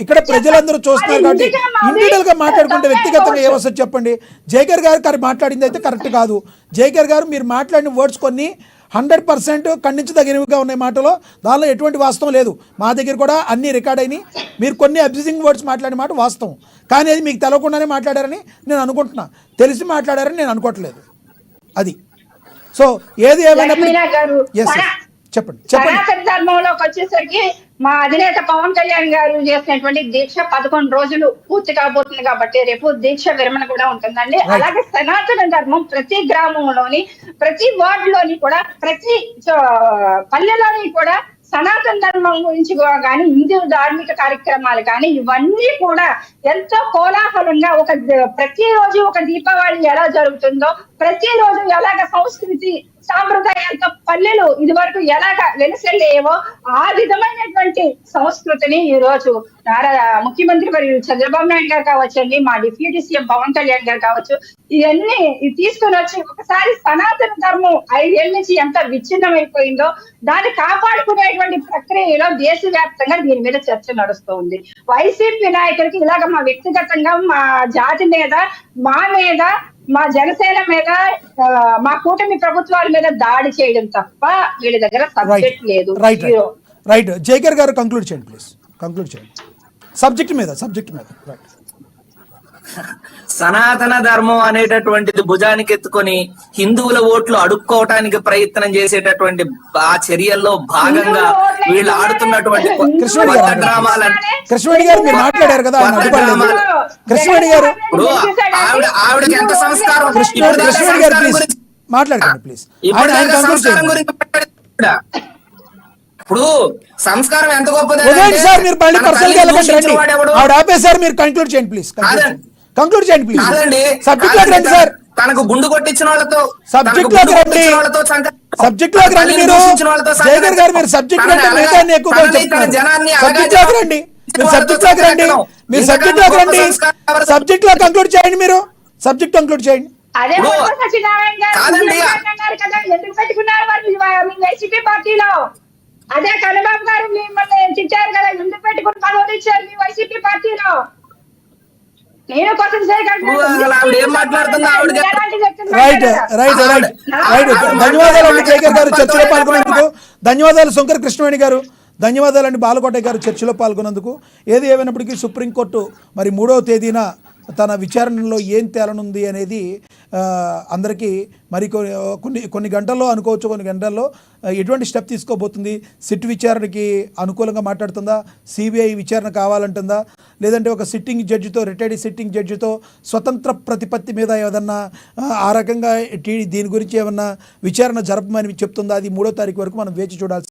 ఇక్కడ ప్రజలందరూ చూస్తున్నారు కాబట్టి ఇండివిజువల్ గా మాట్లాడుకుంటే వ్యక్తిగతంగా ఏమొస్తుంది చెప్పండి. జయకర్ గారు మాట్లాడింది అయితే కరెక్ట్ కాదు. జయకర్ గారు మీరు మాట్లాడిన వర్డ్స్ కొన్ని 100% ఖండించదగినవిగా ఉన్నాయి మాటలో, దానిలో ఎటువంటి వాస్తవం లేదు. మా దగ్గర కూడా అన్ని రికార్డ్ అయినాయి. మీరు కొన్ని అబ్యూజింగ్ వర్డ్స్ మాట్లాడిన మాట వాస్తవం, కానీ అది మీకు తెలవకుండానే మాట్లాడారని నేను అనుకుంటున్నా, తెలిసి మాట్లాడారని నేను అనుకోవట్లేదు. అది సో ఏది ఏమైనా చెప్పండి. సనాతన ధర్మంలోకి వచ్చేసరికి మా అధినేత పవన్ కళ్యాణ్ గారు చేసినటువంటి దీక్ష 11 రోజులు పూర్తి కాబోతుంది కాబట్టి రేపు దీక్ష విరమణ కూడా ఉంటుందండి. అలాగే సనాతన ధర్మం ప్రతి గ్రామంలోని, ప్రతి వార్డులోని కూడా, ప్రతి పల్లెలోని కూడా సనాతన ధర్మం గురించి కానీ, హిందూ ధార్మిక కార్యక్రమాలు కానీ ఇవన్నీ కూడా ఎంతో కోలాహలంగా ప్రతిరోజు ఒక దీపావళి ఎలా జరుగుతుందో, ప్రతిరోజు ఎలాగ సంస్కృతి సాంప్రదాయాలతో పల్లెలు ఇది వరకు ఎలాగ వెనుసెళ్ళేవో ఆ విధమైనటువంటి సంస్కృతిని ఈ రోజు ముఖ్యమంత్రి మరియు చంద్రబాబు నాయుడు గారు కావచ్చండి, మా డిప్యూటీ సీఎం పవన్ కళ్యాణ్ గారు కావచ్చు, ఇవన్నీ తీసుకొని వచ్చి ఒకసారి సనాతన ధర్మం 5 ఏళ్ల నుంచి ఎంత విచ్ఛిన్నమైపోయిందో దాన్ని కాపాడుకునేటువంటి ప్రక్రియలో దేశవ్యాప్తంగా దీని మీద చర్చ నడుస్తుంది. వైసీపీ నాయకులకి ఇలాగ మా వ్యక్తిగతంగా మా జాతి మీద, మా జనసేన మీద, మా కూటమి ప్రభుత్వాల మీద దాడి చేయడం తప్ప వీళ్ళ దగ్గర సబ్జెక్ట్ లేదు. రైట్ జయకర్ గారు కంక్లూడ్ చేయండి ప్లీజ్, కంక్లూడ్ చేయండి సబ్జెక్ట్ మీద. రైట్. సనాతన ధర్మం అనేటటువంటిది భుజానికి ఎత్తుకొని హిందువుల ఓట్లు అడుక్కోవటానికి ప్రయత్నం చేసేటటువంటి ఆ చర్యల్లో భాగంగా వీళ్ళు ఆడుతున్నటువంటి కృష్ణవేణి గారు మీరు మాట్లాడారు కదా, కృష్ణవేణి గారు ఆవిడకి ఎంత సంస్కారం. కృష్ణవేణి గారు ప్లీజ్ మాట్లాడండి ప్లీజ్. ఇప్పుడు సంస్కారం ఎంత గొప్పది సార్, మీరు మళ్ళీ పర్సనల్ గా ఆవిడ ఆపేసారు, మీరు కంక్లూడ్ చేయండి ప్లీజ్. కంక్లూడ్ చేయండి ప్లీజ్. సబ్జెక్ట్ రండి సార్. తనకు గుండు కొట్టించిన వాళ్ళతో సబ్జెక్ట్ లోకి రండి. సబ్జెక్ట్ లోకి రండి మీరు. జయగర్ గారు మీరు సబ్జెక్ట్ అంటే మిగతాన్ని ఎక్కువగా చెప్తున్నారు. సబ్జెక్ట్ లోకి రండి. మీరు సబ్జెక్ట్ లోకి రండి. మీరు సబ్జెక్ట్ లోకి రండి. సబ్జెక్ట్ లో కంక్లూడ్ చేయండి. మీరు సబ్జెక్ట్ కంక్లూడ్ చేయండి. అదే ఓ, బొత్స సత్యనారాయణ గారు కాదండి. అన్నారు కదా, ఎందుకు పెట్టుకున్నారు వారు మీ వైసీపీ పార్టీలో? అదే కన్నబాబు గారు మిమ్మల్ని తిట్టారు కదా, ఎందుకు పెట్టుకుని పదవులు ఇచ్చారు మీ వైసీపీ పార్టీలో? నేను క్వశ్చన్ ఆవిడ ఏం మాట్లాడుతుందో ఆవిడ రైట్ రైట్ రైట్ రైట్. ధన్యవాదాలండి జయగర్ గారు చర్చలో పాల్గొన్నందుకు. ధన్యవాదాలు శంకర కృష్ణవేణి గారు. ధన్యవాదాలండి బాలకోట గారు చర్చలో పాల్గొన్నందుకు. ఏది ఏమైనప్పటికీ సుప్రీంకోర్టు మరి 3వ తేదీన తన విచారణలో ఏం తేలనుంది అనేది అందరికీ మరి కొన్ని గంటల్లో అనుకోవచ్చు, కొన్ని గంటల్లో ఎటువంటి స్టెప్ తీసుకోబోతుంది. సిట్ విచారణకి అనుకూలంగా మాట్లాడుతుందా, సిబిఐ విచారణ కావాలంటుందా, లేదంటే ఒక సిట్టింగ్ జడ్జితో, రిటైర్డ్ సిట్టింగ్ జడ్జితో స్వతంత్ర ప్రతిపత్తి మీద ఏదన్నా ఆ రకంగా దీని గురించి ఏమన్నా విచారణ జరపమని చెప్తుందా, అది 3వ తారీఖు వరకు మనం వేచి చూడాల్సి